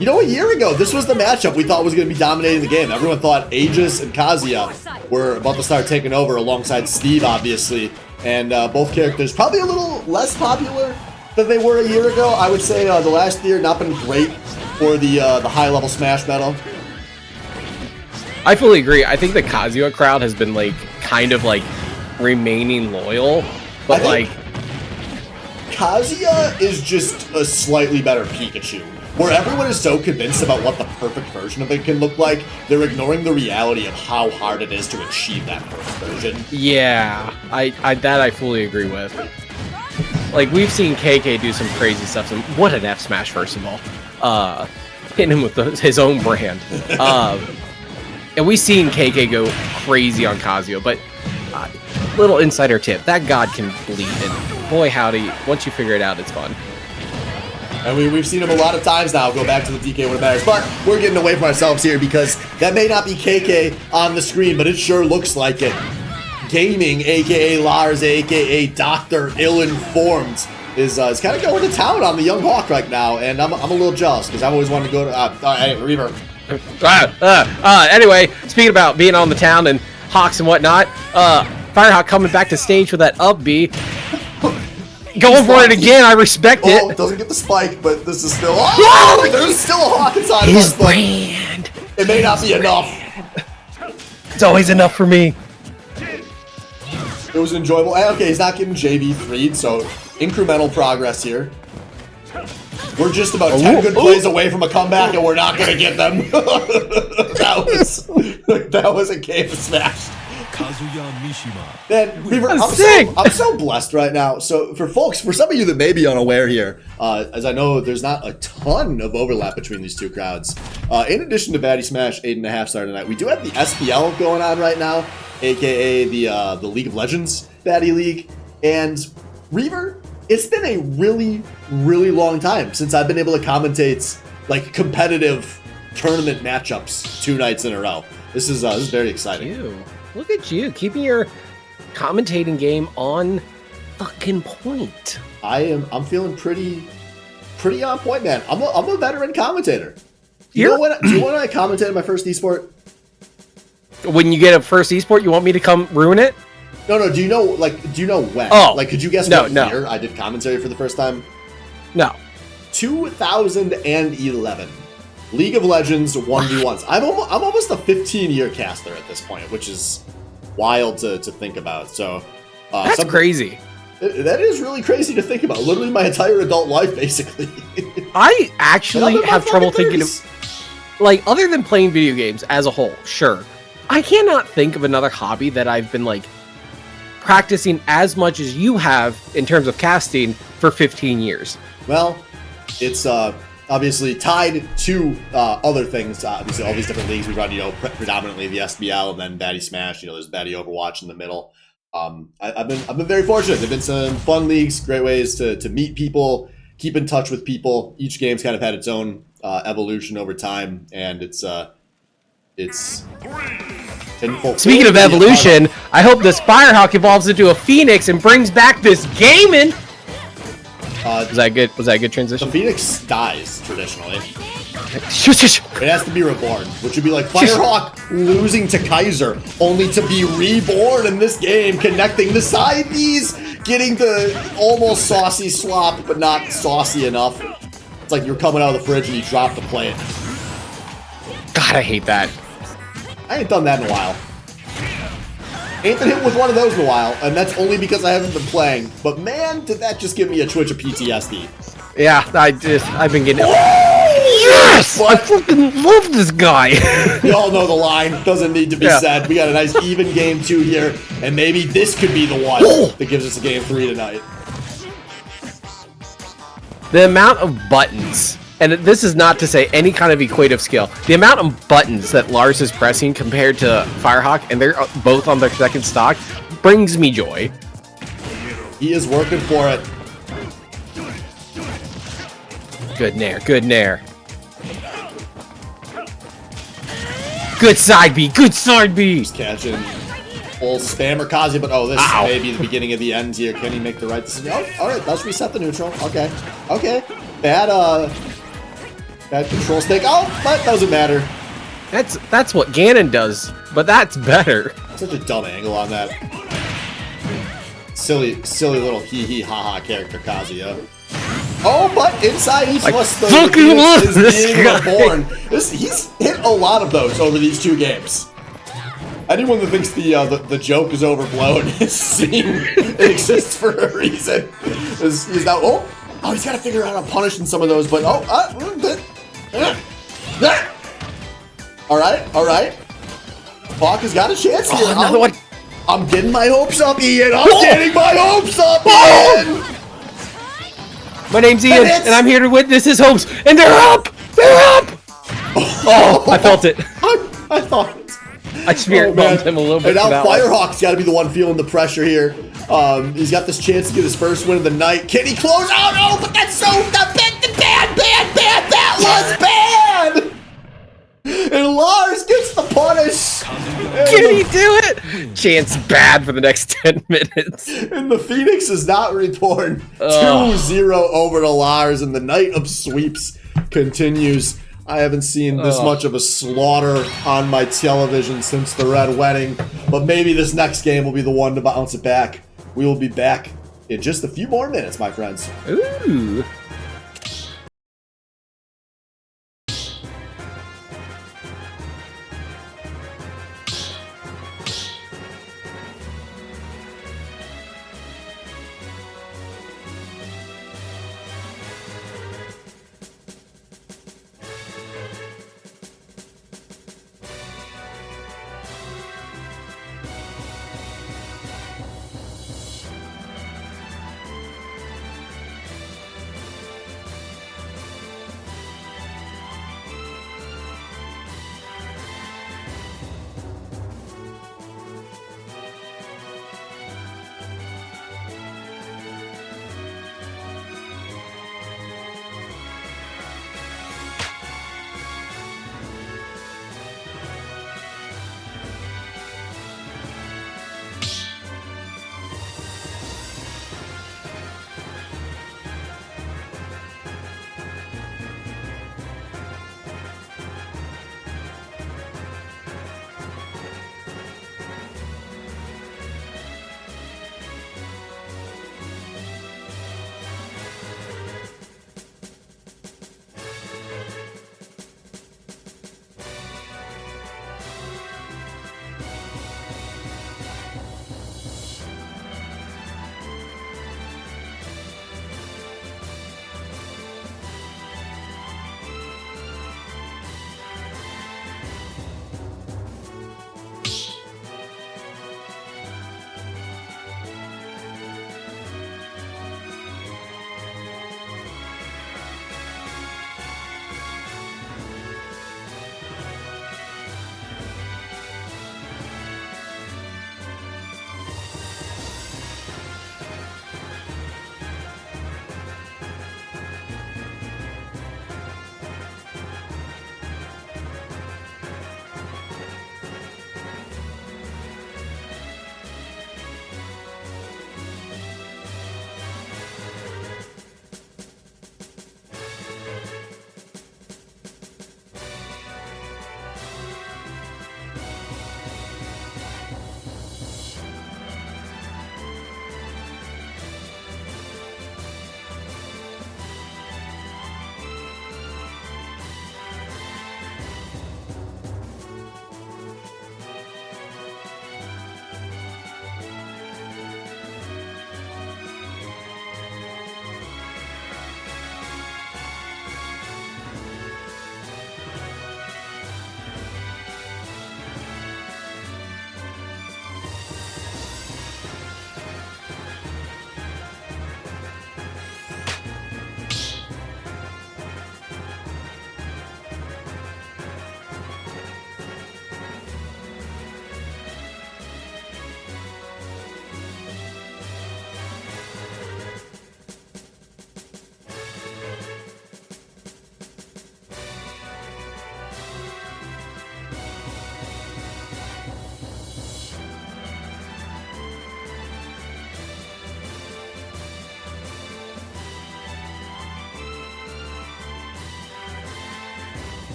You know, a year ago, this was the matchup we thought was going to be dominating the game. Everyone thought Aegis and Kazuya were about to start taking over alongside Steve, obviously. And both characters probably a little less popular than they were a year ago. I would say the last year not been great for the high-level Smash meta. I fully agree. I think the Kazuya crowd has been, like, kind of, like, remaining loyal. But, like... Kazuya is just a slightly better Pikachu. Where everyone is so convinced about what the perfect version of it can look like, they're ignoring the reality of how hard it is to achieve that perfect version. Yeah, that I fully agree with. Like, we've seen KK do some crazy stuff. And what an F smash, first of all. Hitting him with his own brand. And we've seen KK go crazy on Kazuya, but little insider tip, that god can bleed, and boy howdy, once you figure it out, it's fun. And we've seen him a lot of times now go back to the DK when it matters. But we're getting away from ourselves here because that may not be KK on the screen, but it sure looks like it. Gaming, a.k.a. Lars, a.k.a. Dr. Ill-Informed, is kind of going to town on the young Hawk right now. And I'm a little jealous because I've always wanted to go to... hey, Reaver. Anyway, speaking about being on the town and Hawks and whatnot, Firehawk coming back to stage with that up B. Going for it again, I respect it. Oh, doesn't get the spike, but this is still... Oh, there's still a Hawk inside of us. His brand. It may not be enough. It's always enough for me. It was enjoyable. And okay, he's not getting JV3'd, so incremental progress here. We're just about 10 good plays away from a comeback, and we're not going to get them. that was a game of Smash. Man, Reaver, I'm so blessed right now. So for some of you that may be unaware here, as I know there's not a ton of overlap between these two crowds. In addition to Baddy Smash 8.5 star tonight, we do have the SPL going on right now, aka the League of Legends Baddy League. And Reaver, it's been a really, really long time since I've been able to commentate like competitive tournament matchups 2 nights in a row. This is very exciting. Ew. Look at you, keeping your commentating game on fucking point. I'm feeling pretty on point, man. I'm a veteran commentator. Do you know when I commentated my first esport? When you get a first esport, you want me to come ruin it? No. Do you know when? Oh, like, could you guess what year I did commentary for the first time? No. 2011. League of Legends 1v1s. I'm almost a 15-year caster at this point, which is wild to think about. So that's crazy. That is really crazy to think about. Literally my entire adult life, basically. I actually have trouble thinking of, like, other than playing video games as a whole, sure. I cannot think of another hobby that I've been, like, practicing as much as you have in terms of casting for 15 years. Well, it's obviously tied to other things. Obviously, all these different leagues we run, predominantly the SBL and then Baddy Smash. There's Baddy Overwatch in the middle. I've been very fortunate. There've been some fun leagues, great ways to meet people, keep in touch with people. Each game's kind of had its own evolution over time, and it's Speaking of evolution, I hope this Firehawk evolves into a Phoenix and brings back this gaming. Was that good? Was that a good transition? The Phoenix dies traditionally. It has to be reborn, which would be like Firehawk losing to Kaiser, only to be reborn in this game, connecting the side Bs, getting the almost saucy swap, but not saucy enough. It's like you're coming out of the fridge and you drop the plate. God, I hate that. I ain't done that in a while. Ain't been hit with one of those in a while, and that's only because I haven't been playing. But man, did that just give me a twitch of PTSD. Yeah, I've been getting... Yes! I fucking love this guy! We all know the line, doesn't need to be said. We got a nice even game 2 here, and maybe this could be the one that gives us a game 3 tonight. The amount of buttons and this is not to say any kind of equative skill. The amount of buttons that Lars is pressing compared to Firehawk, and they're both on their second stock, brings me joy. He is working for it. Good nair, good nair. Good side B, good side B! He's catching full spammer Kazuya, but oh, this Ow. may be the beginning of the end here. Can he make the right decision? Oh, alright, let's reset the neutral. Okay. Okay. Bad control stick. Oh, but doesn't matter. That's what Ganon does, but that's better. Such a dumb angle on that. Silly little hee ha character Kazuya. Oh, but inside each list, the fucking love is this being guy. reborn. He's hit a lot of those over these 2 games. Anyone that thinks the joke is overblown is seeing it exists for a reason. He's now he's got to figure out how to punish in some of those. But all right. Hawk has got a chance here. Another one. I'm getting my hopes up, Ian. I'm getting my hopes up, Ian. My name's Ian, hits. and I'm here to witness his hopes, and they're up! They're up! Oh, I felt it. I thought. I spirit bombed him a little bit. And now for that one. Firehawk's got to be the one feeling the pressure here. He's got this chance to get his first win of the night. Can he close? Oh no! But that's so bad! That was bad! And Lars gets the punish. Can he do it? Chance bad for the next 10 minutes. And the Phoenix is not reborn. Ugh. 2-0 over to Lars, and the night of sweeps continues. I haven't seen this much of a slaughter on my television since the Red Wedding, but maybe this next game will be the one to bounce it back. We will be back in just a few more minutes, my friends. Ooh.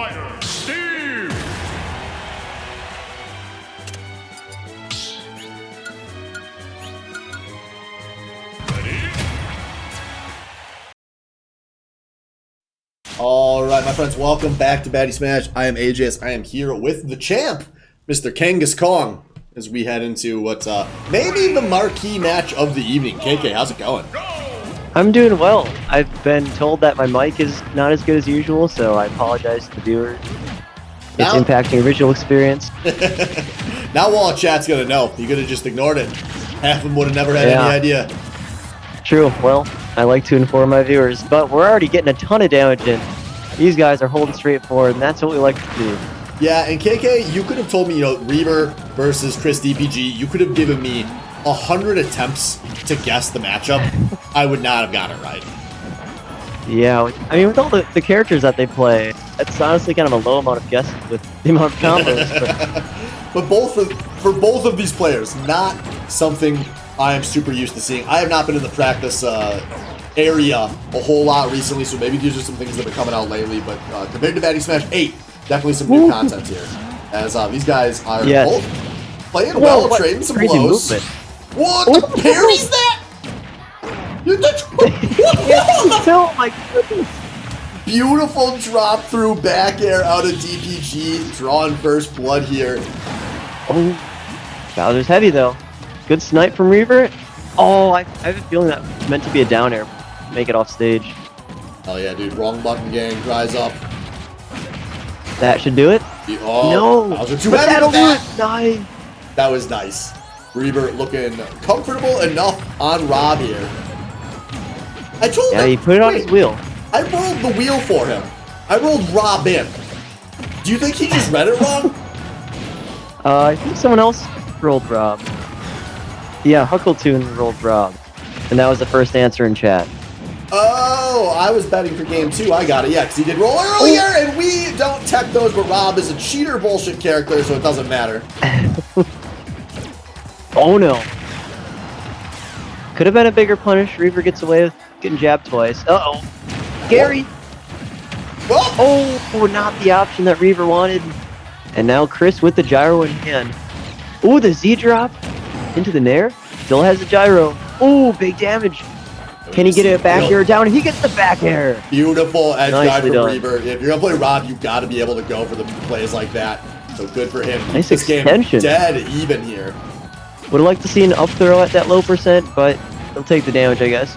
fighter, Steve! All right, my friends, welcome back to Baddy Smash. I am AJS. I am here with the champ, Mr. Kangas Kong, as we head into what's maybe the marquee match of the evening. KK, how's it going? I'm doing well. I've been told that my mic is not as good as usual, so I apologize to the viewers. It's impacting original experience. Now all chat's gonna know. You could have just ignored it. Half of them would have never had any idea. True. Well, I like to inform my viewers, but we're already getting a ton of damage in. These guys are holding straight forward, and that's what we like to do. Yeah, and KK, you could have told me, you know, Reaver versus Chris DPG, you could have given me 100 attempts to guess the matchup. I would not have gotten it right. Yeah, I mean, with all the characters that they play, it's honestly kind of a low amount of guesses with the amount of combos. But for both of these players, not something I am super used to seeing. I have not been in the practice area a whole lot recently, so maybe these are some things that are coming out lately. But compared to Baddy Smash 8, definitely some new content here. As these guys are both playing well, trading some blows. Movement. What? The parry's that? Oh my goodness. Beautiful drop through back air out of DPG, drawing first blood here. Oh, Bowser's heavy though. Good snipe from Reaver. Oh, I have a feeling that's meant to be a down air. Make it off stage. Oh yeah, dude, wrong button gang, dries up. That should do it. Oh, no, Bowser too heavy with that. Nice. That was nice. Reaver looking comfortable enough on Rob here. I told him. Yeah, he put it on his wheel. I rolled the wheel for him. I rolled Rob in. Do you think he just read it wrong? I think someone else rolled Rob. Yeah, Huckletune rolled Rob. And that was the first answer in chat. Oh, I was betting for game 2. I got it. Yeah, because he did roll earlier, and we don't tech those, but Rob is a cheater bullshit character, so it doesn't matter. Oh no. Could have been a bigger punish. Reaver gets away with getting jabbed twice. Uh-oh. Gary! Oh, not the option that Reaver wanted. And now Chris with the gyro in hand. Oh, the Z drop into the nair. Still has the gyro. Oh, big damage. Can he get it back air down? He gets the back air. Beautiful edge guy from done. Reaver. If you're going to play Rob, you've got to be able to go for the plays like that. So good for him. Nice this extension. Game dead even here. Would have liked to see an up throw at that low percent, but he'll take the damage, I guess.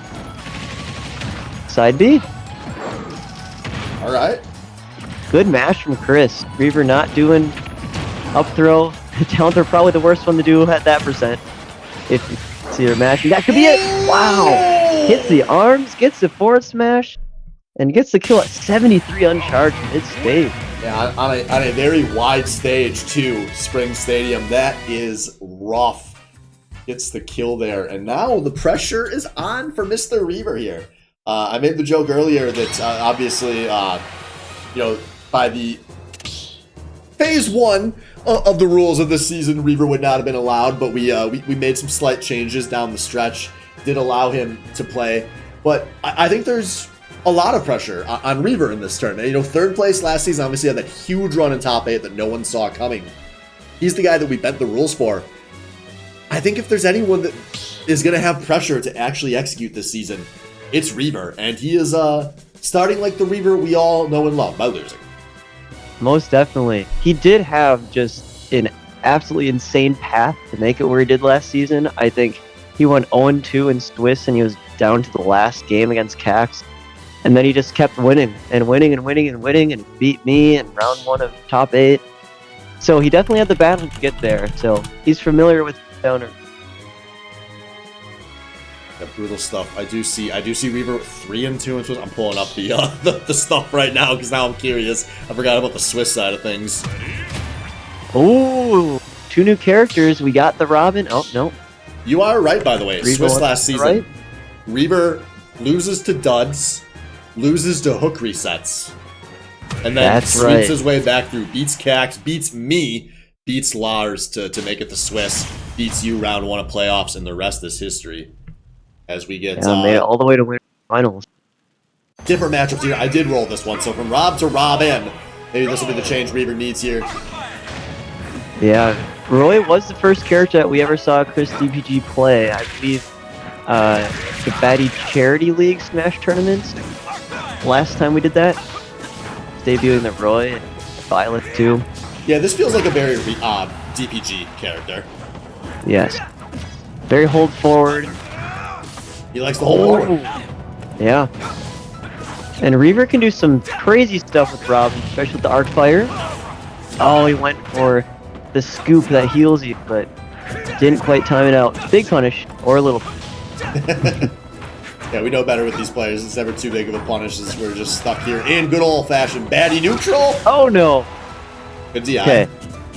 Side B. All right. Good mash from Chris. Reaver not doing up throw. Down throw probably the worst one to do at that percent. If you see her mashing, that could be it. Wow. Hits the arms, gets the forward smash, and gets the kill at 73 uncharged mid-stage. Yeah, on a very wide stage too, Spring Stadium. That is rough. Gets the kill there, and now the pressure is on for Mr. Reaver here. I made the joke earlier that obviously, you know, by the phase 1 of the rules of this season, Reaver would not have been allowed, but we made some slight changes down the stretch, did allow him to play. But I think there's a lot of pressure on Reaver in this tournament. You know, 3rd place last season obviously had that huge run in top 8 that no one saw coming. He's the guy that we bent the rules for. I think if there's anyone that is going to have pressure to actually execute this season, it's Reaver. And he is starting like the Reaver we all know and love by losing. Most definitely. He did have just an absolutely insane path to make it where he did last season. I think he went 0-2 in Swiss, and he was down to the last game against Cax. And then he just kept winning and winning and winning and winning, and beat me in round 1 of top 8. So he definitely had the battle to get there. So he's familiar with downer. Yeah, brutal stuff. I do see Reaver 3-2 in Swiss. I'm pulling up the stuff right now because now I'm curious. I forgot about the Swiss side of things. Ooh, 2 new characters. We got the Robin. Oh no. You are right, by the way. Reaver Swiss last season. Right? Reaver loses to duds, loses to hook resets, and then sweeps his way back through. Beats Cax, beats me, beats Lars to make it to Swiss, beats you round 1 of playoffs, and the rest is history. As we get made it all the way to win finals. Different matchups here. I did roll this one, so from Rob to Rob in. Maybe this will be the change Reaver needs here. Yeah, Roy was the first character that we ever saw Chris DPG play. I believe the Baddy Charity League Smash tournaments. Last time we did that, debuting the Roy and Violet too. Yeah, this feels like a very DPG character. Yes, very hold forward. He likes the hold forward. Yeah. And Reaver can do some crazy stuff with Robin, especially with the Arc Fire. Oh, he went for the scoop that heals you, but didn't quite time it out. Big punish, or a little. Yeah, we know better with these players. It's never too big of a punish as we're just stuck here in good old-fashioned Baddy neutral. Oh, no. Good DI. Okay,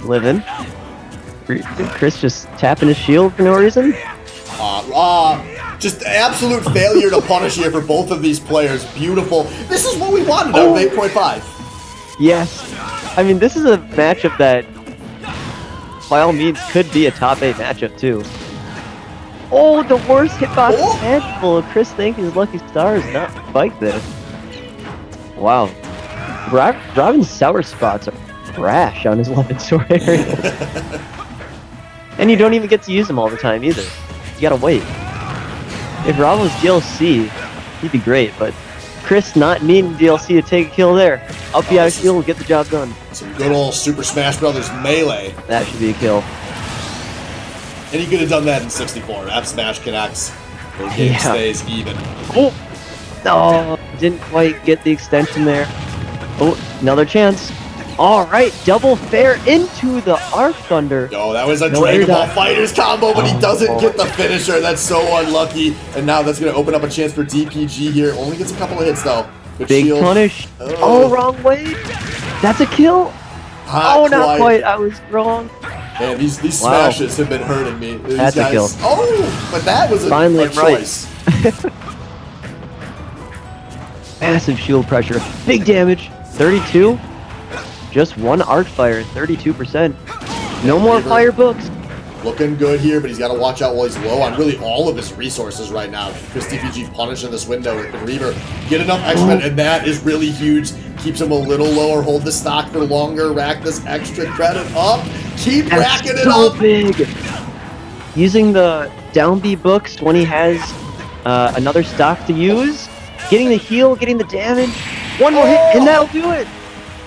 living. Chris just tapping his shield for no reason. Just absolute failure to punish here for both of these players. Beautiful. This is what we wanted out of 8.5. Yes. I mean, this is a matchup that, by all means, could be a top 8 matchup, too. Oh, the worst hitbox imaginable. Chris thinking his lucky stars not spike this. Wow. Robin's sour spots are trash on his weapon sword area. And you don't even get to use them all the time, either. You gotta wait. If Rob was DLC, he'd be great, but Chris not needing DLC to take a kill there. Up the ice shield will get the job done. Some good old Super Smash Brothers melee. That should be a kill. And he could have done that in 64. F Smash connects. The game stays even. Oh! No, didn't quite get the extension there. Oh, another chance. Alright, double fair into the Arc Thunder. Oh, that was a Dragon Ball Fighters combo, but he doesn't get the finisher. That's so unlucky. And now that's going to open up a chance for DPG here. Only gets a couple of hits, though. Good Big shield. punish. Oh, wrong way. That's a kill. Not quite. I was wrong. Man, these smashes have been hurting me. These That's guys, a kill. Oh, but that was a choice. Massive shield pressure. Big damage. 32. Just one Arc Fire, 32%. No more fire books. Looking good here, but he's got to watch out while he's low on really all of his resources right now. Chris DPG punishing this window. Can Reaver get enough X-Men? And that is really huge. Keeps him a little lower. Hold the stock for longer. Rack this extra credit up. Keep racking it up. Big. Using the down B books when he has another stock to use. Getting the heal, getting the damage. One more hit, and that'll do it.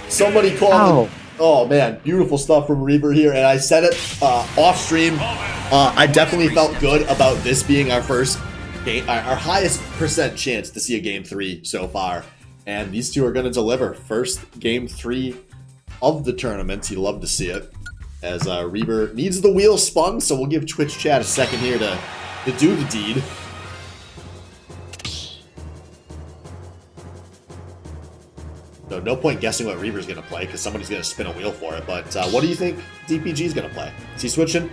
Somebody called him. Oh man, beautiful stuff from Reaver here. And I said it off stream. I definitely felt good about this being our first game, our highest % chance to see a game 3 so far. And these two are going to deliver. First game 3 of the tournament. You love to see it. As Reaver needs the wheel spun, so we'll give Twitch chat a second here to do the deed. So no point guessing what Reaver's going to play because somebody's going to spin a wheel for it. But what do you think DPG's going to play? Is he switching?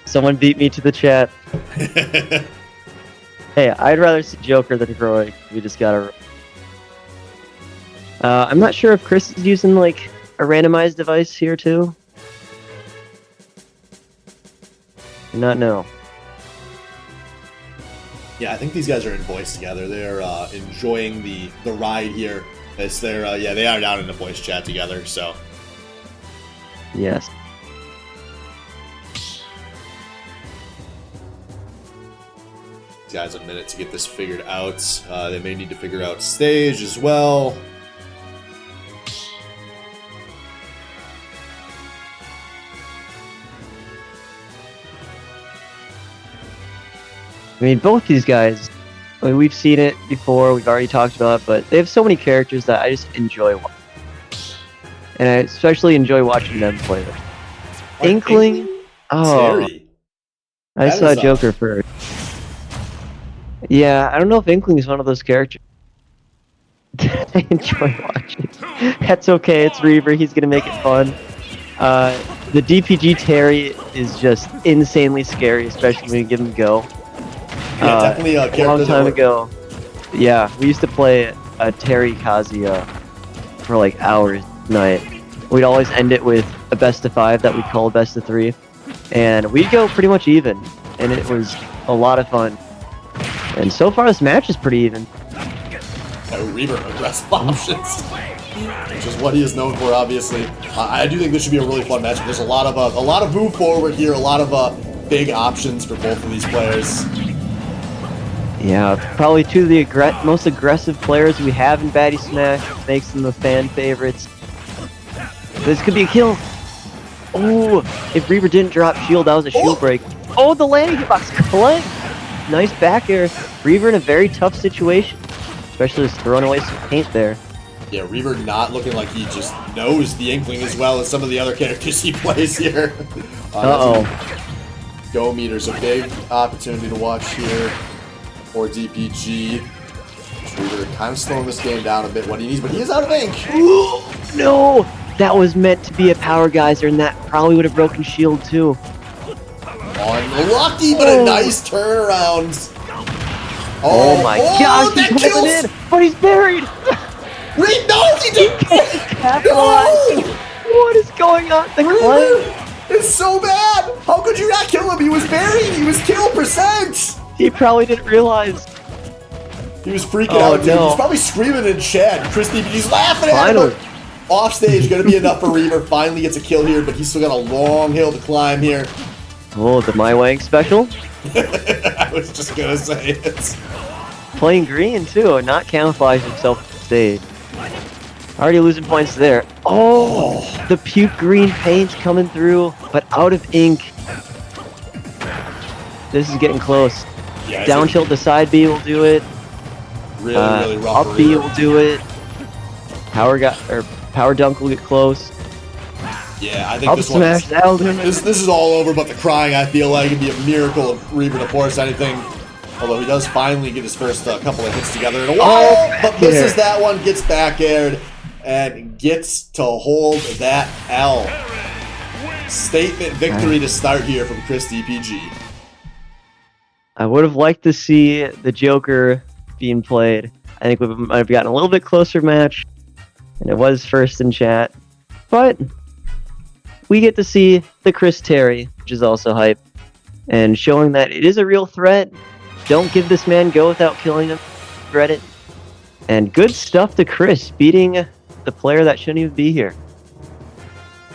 Someone beat me to the chat. Hey, I'd rather see Joker than Heroic. We just gotta... I'm not sure if Chris is using, like, a randomized device here, too. Do not know. Yeah, I think these guys are in voice together. They're enjoying the ride here. As they're yeah, they are down in the voice chat together. So yes. These guys a minute to get this figured out. They may need to figure out stage as well. I mean, both these guys, I mean, we've seen it before, we've already talked about it, but they have so many characters that I just enjoy watching. And I especially enjoy watching them play them. Inkling? Oh. Terry. I saw Joker first. Yeah, I don't know if Inkling is one of those characters I enjoy watching. That's okay, it's Reaver, he's gonna make it fun. The DPG Terry is just insanely scary, especially when you give him a go. Yeah, definitely a character. A long time ago. Yeah, we used to play Terry Kazuya for like hours a night. We'd always end it with a best of 5 that we'd call a best of 3. And we'd go pretty much even. And it was a lot of fun. And so far this match is pretty even. Reaver aggressive options. which is what he is known for, obviously. I do think this should be a really fun match. There's a lot of move forward here, a lot of big options for both of these players. Yeah, probably two of the most aggressive players we have in Baddy Smash. Makes them the fan favorites. This could be a kill. Oh, if Reaver didn't drop shield, that was a shield break. Oh, the landing hitbox collect. Nice back air. Reaver in a very tough situation, especially just throwing away some paint there. Yeah, Reaver not looking like he just knows the Inkling as well as some of the other characters he plays here. Go meters, a big opportunity to watch here for DPG. Reaver kind of slowing this game down a bit, what he needs, but he is out of ink. Ooh, no, that was meant to be a power geyser, and that probably would have broken shield too. Unlucky, but a nice turnaround. Oh my gosh, he's holding in, but he's buried. Wait, no, he didn't. Capitalize. No! What is going on? The claim. It's so bad. How could you not kill him? He was buried. He was kill percent. He probably didn't realize. He was freaking out, dude. He's probably screaming in chat. Christy, he's laughing at him. Off stage, gonna be enough for Reaver. Finally gets a kill here, but he's still got a long hill to climb here. Oh, the My Wang special? I was just gonna say it. Playing green too, not camouflage himself to the stage. Already losing points there. Oh, the puke green paint coming through, but out of ink. This is getting close. Yeah, down tilt to side B will do it. Really rough. Up B will do it. Power dunk will get close. Yeah, I think Up this smash, that'll do it. This is all over, but the crying, I feel like it'd be a miracle if Reaver to force anything. Although he does finally get his first couple of hits together in a while, but misses that one, gets back aired, and gets to hold that L. Statement victory to start here from Chris DPG. I would have liked to see the Joker being played. I think we might have gotten a little bit closer match, and it was first in chat. But we get to see the Chris Terry, which is also hype, and showing that it is a real threat. Don't give this man go without killing him. Regret it. And good stuff to Chris, beating the player that shouldn't even be here.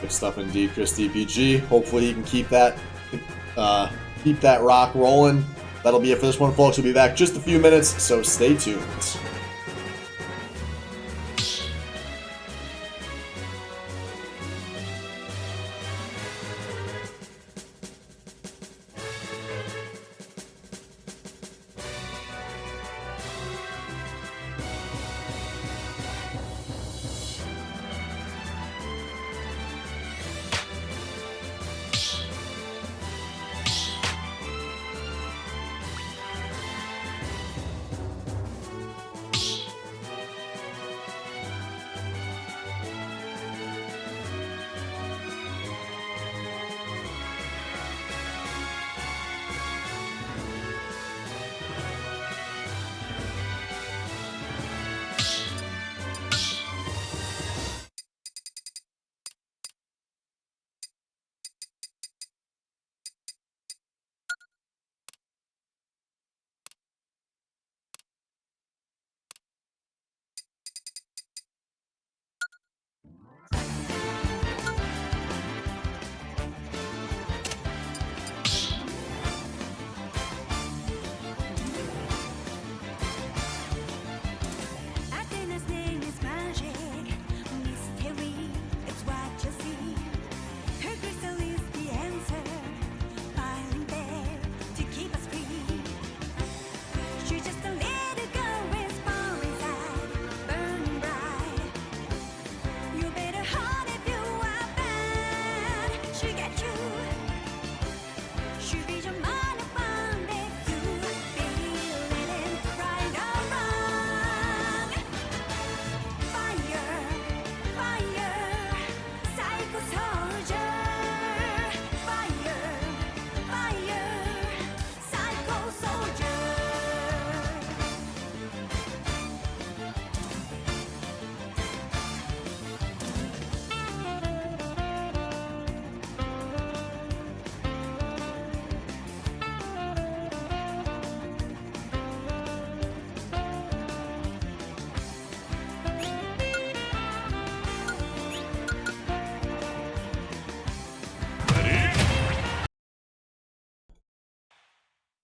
Good stuff indeed, Chris DPG. Hopefully he can keep that rock rolling. That'll be it for this one, folks. We'll be back just a few minutes, so stay tuned.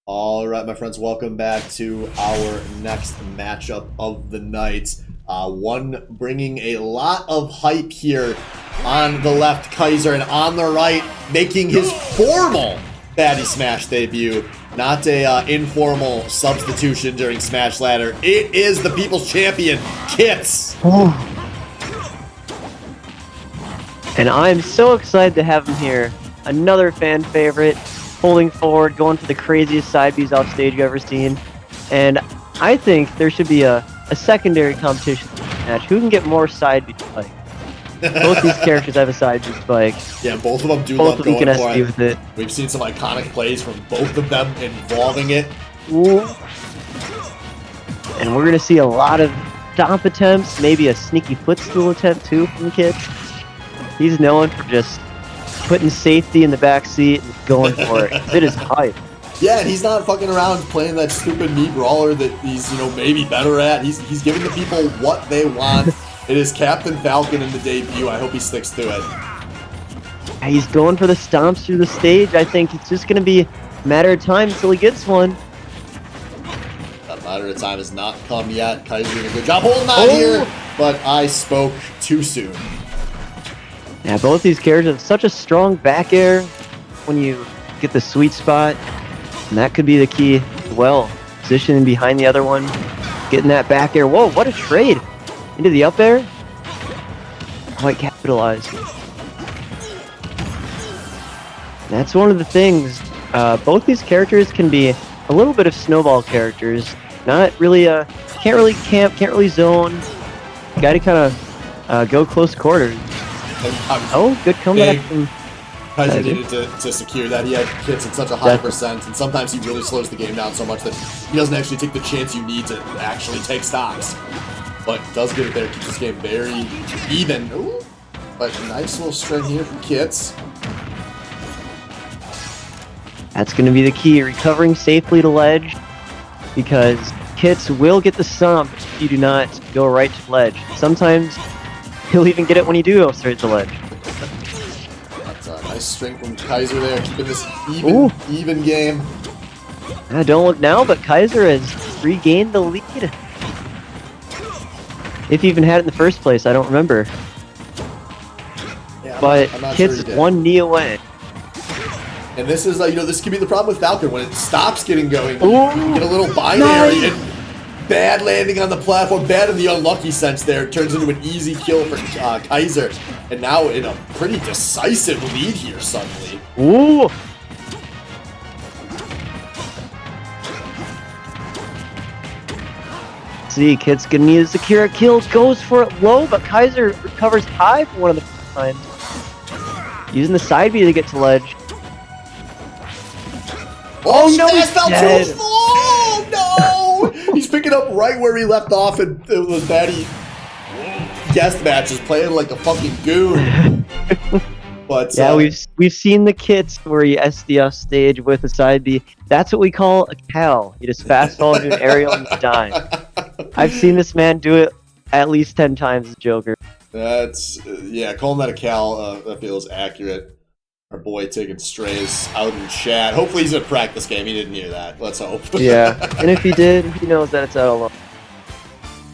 All right, my friends, welcome back to our next matchup of the night. One bringing a lot of hype here on the left, Kaiser, and on the right, making his formal Baddy Smash debut. Not a informal substitution during Smash Ladder. It is the People's Champion, Kits. Oh. And I'm so excited to have him here. Another fan favorite, holding forward, going for the craziest side Bs off stage you've ever seen. And I think there should be a secondary competition match. Who can get more side B spike? Both these characters have a side B spike. Yeah, both of them do Both love of them going can for SD it. with it. We've seen some iconic plays from both of them involving it. Ooh. And we're going to see a lot of stomp attempts, maybe a sneaky footstool attempt too from Kits. He's known for just putting safety in the back seat and going for it. It is hype. Yeah, and he's not fucking around playing that stupid knee brawler that he's, maybe better at. He's giving the people what they want. It is Captain Falcon in the debut. I hope he sticks to it. He's going for the stomps through the stage. I think it's just going to be a matter of time until he gets one. That matter of time has not come yet. Kai's doing a good job holding on here, but I spoke too soon. Yeah, both these characters have such a strong back air when you get the sweet spot. And that could be the key as well. Positioning behind the other one, getting that back air. Whoa, what a trade! Into the up air. Quite capitalized. That's one of the things. Both these characters can be a little bit of snowball characters. Not really, can't really camp, can't really zone. Got to kind of go close quarters. Oh, good comeback from Kaiser needed to secure that. He had hits at such a high percent, and sometimes he really slows the game down so much that he doesn't actually take the chance you need to actually take stocks. But does get it there, keeps this game very even. Ooh, but nice little string here from Kits. That's going to be the key, recovering safely to ledge, because Kits will get the stomp if you do not go right to ledge. Sometimes he'll even get it when you do go straight to ledge. That's a nice string from Kaiser there, keeping this even game. Don't look now, but Kaiser has regained the lead. If he even had it in the first place, I don't remember. Yeah, But I'm not Kits sure he is did. one knee away. And this is, this could be the problem with Falcon. When it stops getting going, you Ooh, get a little binary nice. and bad landing on the platform, bad in the unlucky sense there. It turns into an easy kill for Kaiser. And now in a pretty decisive lead here suddenly. Ooh! See, Kits gonna need a secure kill, goes for it low, but Kaiser recovers high for one of the first times. Using the side B to get to ledge. Oh, no, he's fell dead. too. Oh, no! He's picking up right where he left off, and it was Baddy guest matches playing like a fucking goon. But Yeah, we've seen the Kits where you SDF stage with a side B. That's what we call a cow. You just fast forward to an aerial and you die. I've seen this man do it at least 10 times as Joker. That's calling that a Cal that feels accurate. Our boy taking strays out in chat. Hopefully he's at practice game. He didn't hear that. Let's hope. Yeah, and if he did, he knows that it's out alone.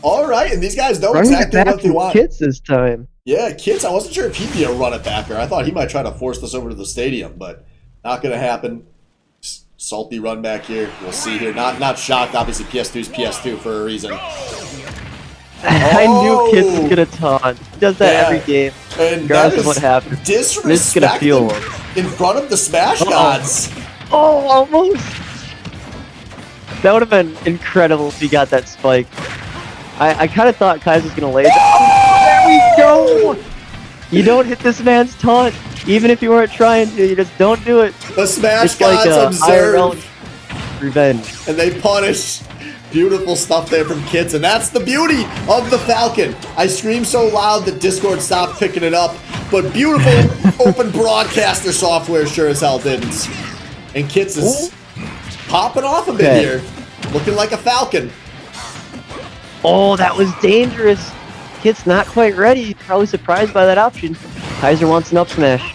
All right, and these guys know Running it exactly back what they from want. Kits this time. Yeah, Kits, I wasn't sure if he'd be a run-it-backer. I thought he might try to force this over to the stadium, but not going to happen. Salty run back here. We'll see here. Not shocked. Obviously, PS2's PS2 for a reason. I knew Kits was going to taunt. He does that every game, And regardless of what happens. disrespect gonna feel him. in front of the Smash Gods. Oh, almost! That would have been incredible if he got that spike. I kind of thought Kaiser was going to lay it. Oh, there we go! You don't hit this man's taunt, even if you weren't trying to. You just don't do it. The Smash It's like Gods a IRL observe, revenge. and they punish. Beautiful stuff there from Kits, and that's the beauty of the Falcon. I screamed so loud that Discord stopped picking it up, but beautiful open broadcaster software sure as hell didn't. And Kits is popping off a bit here, looking like a Falcon. Oh, that was dangerous. Kits not quite ready. Probably surprised by that option. Kaiser wants an up smash.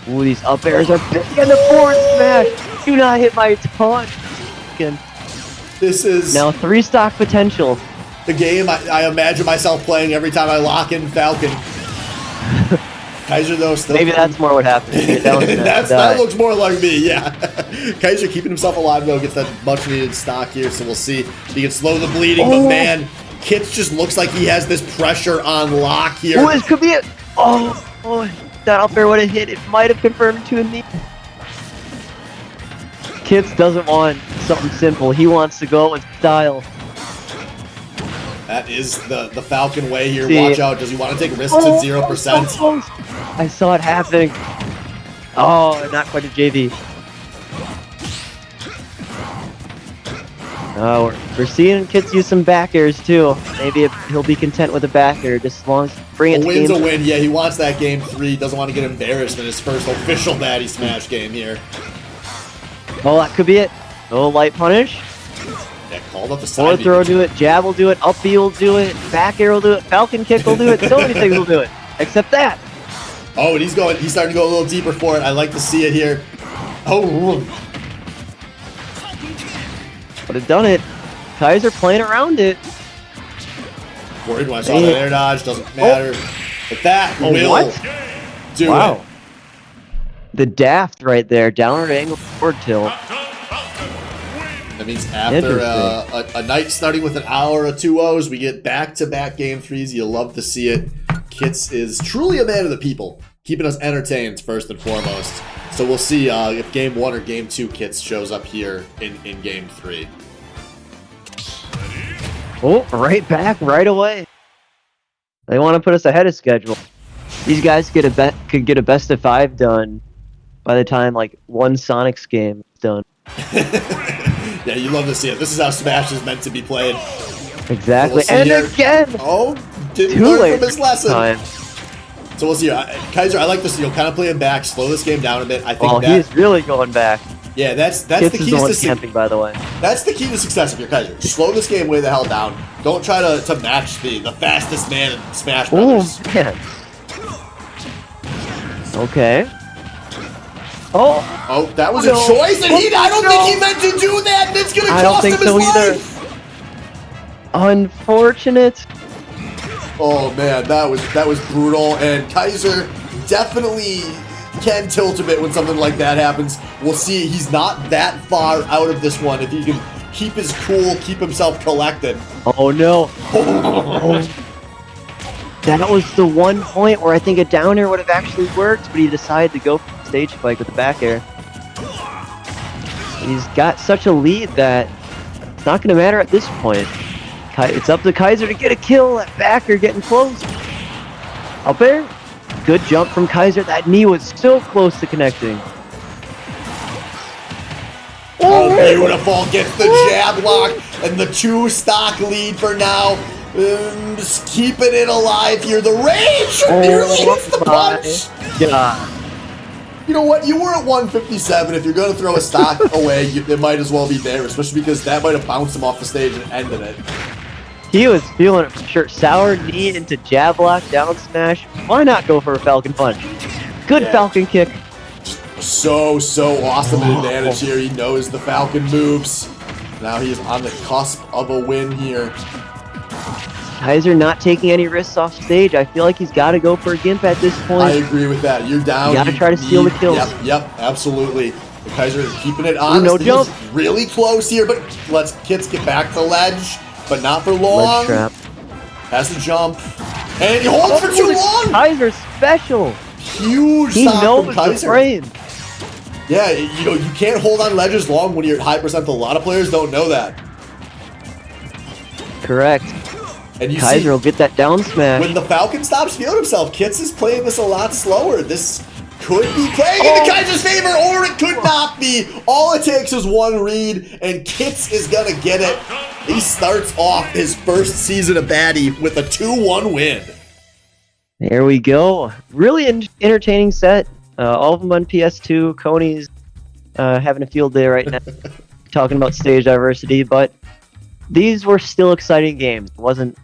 Ooh, these up airs are big, and the forward smash. Do not hit my taunt. Again. This is Now 3 stock potential. the game I imagine myself playing every time I lock in Falcon. Kaiser, though, still... Maybe that's more what happened. That looks more like me, yeah. Kaiser keeping himself alive, though, gets that much-needed stock here, so we'll see if he can slow the bleeding. But, man, Kits just looks like he has this pressure on lock here. Oh, this could be it. Oh, that up air would have hit. It might have confirmed to a knee. Kits doesn't want something simple. He wants to go with style. That is the Falcon way here. See. Watch out. Does he want to take risks at 0%? I saw it happening. Oh, not quite a JV. Oh, we're seeing Kits use some back airs too. Maybe he'll be content with a back air just as long as bring it A to win's game. a win. Yeah, he wants that game 3. Doesn't want to get embarrassed in his first official Baddy Smash game here. Oh, that could be it. Oh, light punish. Yeah, called up the Forward side. throw will do it. Jab will do it. Up B will do it. Back air will do it. Falcon kick will do it. So many things will do it. Except that. Oh, and he's starting to go a little deeper for it. I like to see it here. Oh, Would have done it. Kaiser playing around it. worried when I saw that air dodge. Doesn't matter. But that will what? do Wow. it. The daft right there. Downward angle forward tilt. That means after a night starting with an hour of 2-0s, we get back-to-back game 3s. You love to see it. Kits is truly a man of the people, keeping us entertained first and foremost. So we'll see if game 1 or game 2 Kits shows up here in game 3. Oh, right back, right away. They want to put us ahead of schedule. These guys could get a best of 5 done by the time like one Sonic's game is done. Yeah, you love to see it. This is how Smash is meant to be played. Exactly. So we'll And here. again. Oh, didn't Too learn late from his lesson. time. So we'll see. Kaiser, I like this. Kind of play him back, slow this game down a bit. I think Oh, he's really going back. yeah, that's Kits the is key the one to camping, by the way. that's the key to success if you're Kaiser. Slow this game way the hell down. Don't try to match the fastest man in Smash Brothers. Oh, man. Okay. Oh, Oh, that was No. a choice, and I don't No. think he meant to do that, and it's gonna I don't cost him think his so either. life. unfortunate. Oh man, that was brutal, and Kaiser definitely can tilt a bit when something like that happens. We'll see. He's not that far out of this one if he can keep his cool, keep himself collected. Oh no. That was the one point where I think a down air would have actually worked, but he decided to go for the stage spike with the back air. He's got such a lead that it's not going to matter at this point. It's up to Kaiser to get a kill. That back air getting close. Up air. Good jump from Kaiser. That knee was so close to connecting. Oh, beautiful. Gets the jab lock and the 2-stock lead for now. Just keeping it alive here. The rage nearly hits the punch. God. You know what? You were at 157. If you're going to throw a stock away, it might as well be there, especially because that might have bounced him off the stage and ended it. He was feeling it for sure. Sour knee into jab lock, down smash. Why not go for a Falcon punch? Good Yeah. Falcon kick. So awesome an advantage here. He knows the Falcon moves. Now he is on the cusp of a win here. Kaiser not taking any risks off stage. I feel like he's got to go for a gimp at this I point. agree with that. You're down. You gotta try to steal the kills. Yep, absolutely. The Kaiser is keeping it honest. no He's jump. really close here, but let's Kits get back to ledge, but not for long. Ledge trap. Has to jump. And he holds for too long. Kaiser special. Huge He stock knows from the Kaiser. frame. Yeah, you can't hold on ledges long when you're at high percent. A lot of players don't know that. Correct. And you Kaiser see, will get that down smash. when the Falcon stops feeling himself, Kits is playing this a lot slower. This could be playing in the Kaiser's favor, or it could not be. All it takes is one read, and Kits is going to get it. He starts off his first season of Baddy with a 2-1 win. There we go. Really entertaining set. All of them on PS2. Coney's having a field day right now, talking about stage diversity, but these were still exciting games. It wasn't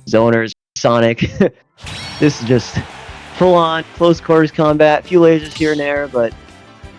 zoners, Sonic. This is just full-on close quarters combat, few lasers here and there, but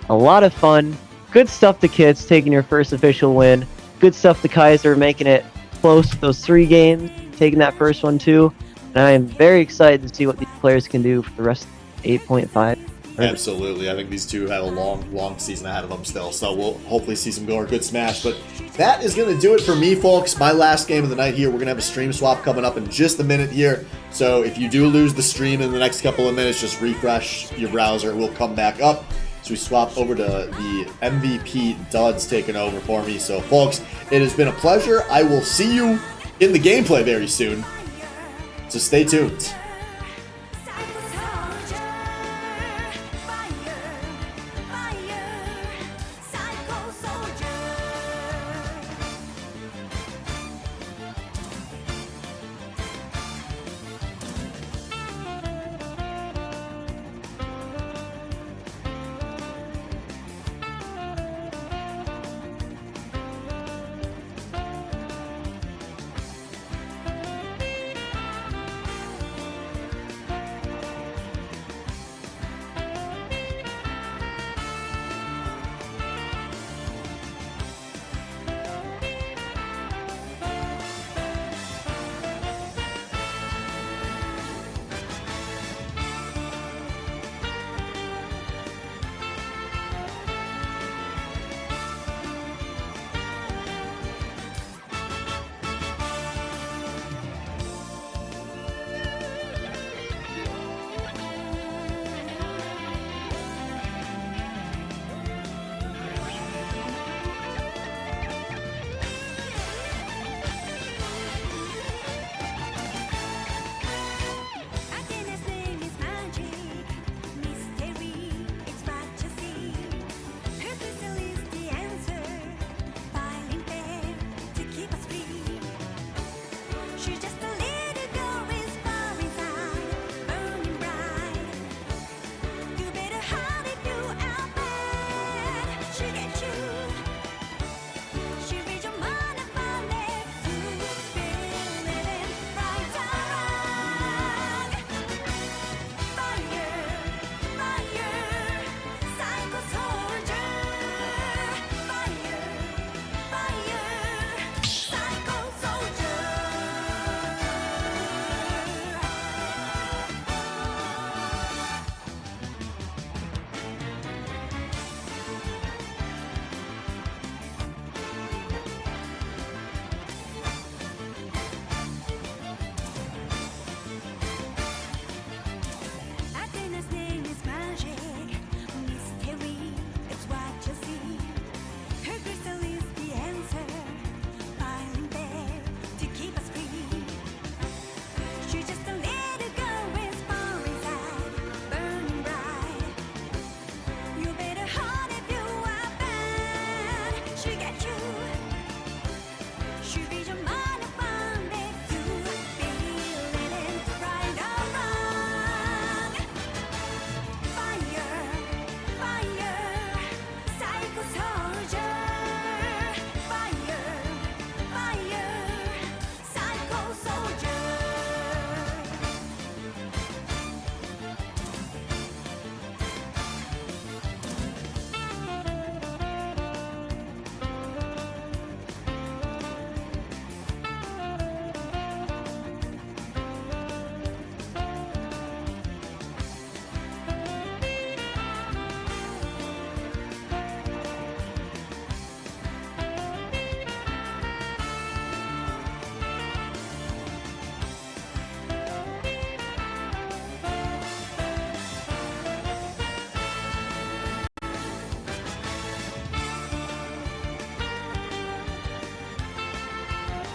A lot of fun. Good stuff to Kits taking your first official win. Good stuff to Kaiser making it close with those 3 games, taking that first one too. And I am very excited to see what these players can do for the rest of 8.5. Absolutely. I think these two have a long season ahead of them still. So we'll hopefully see some more good Smash. But that is going to do it for me, folks. My last game of the night here. We're going to have a stream swap coming up in just a minute here. So if you do lose the stream in the next couple of minutes, just refresh your browser. It will come back up. So we swap over to the MVP Duds taking over for me. So, folks, it has been a pleasure. I will see you in the gameplay very soon. So stay tuned.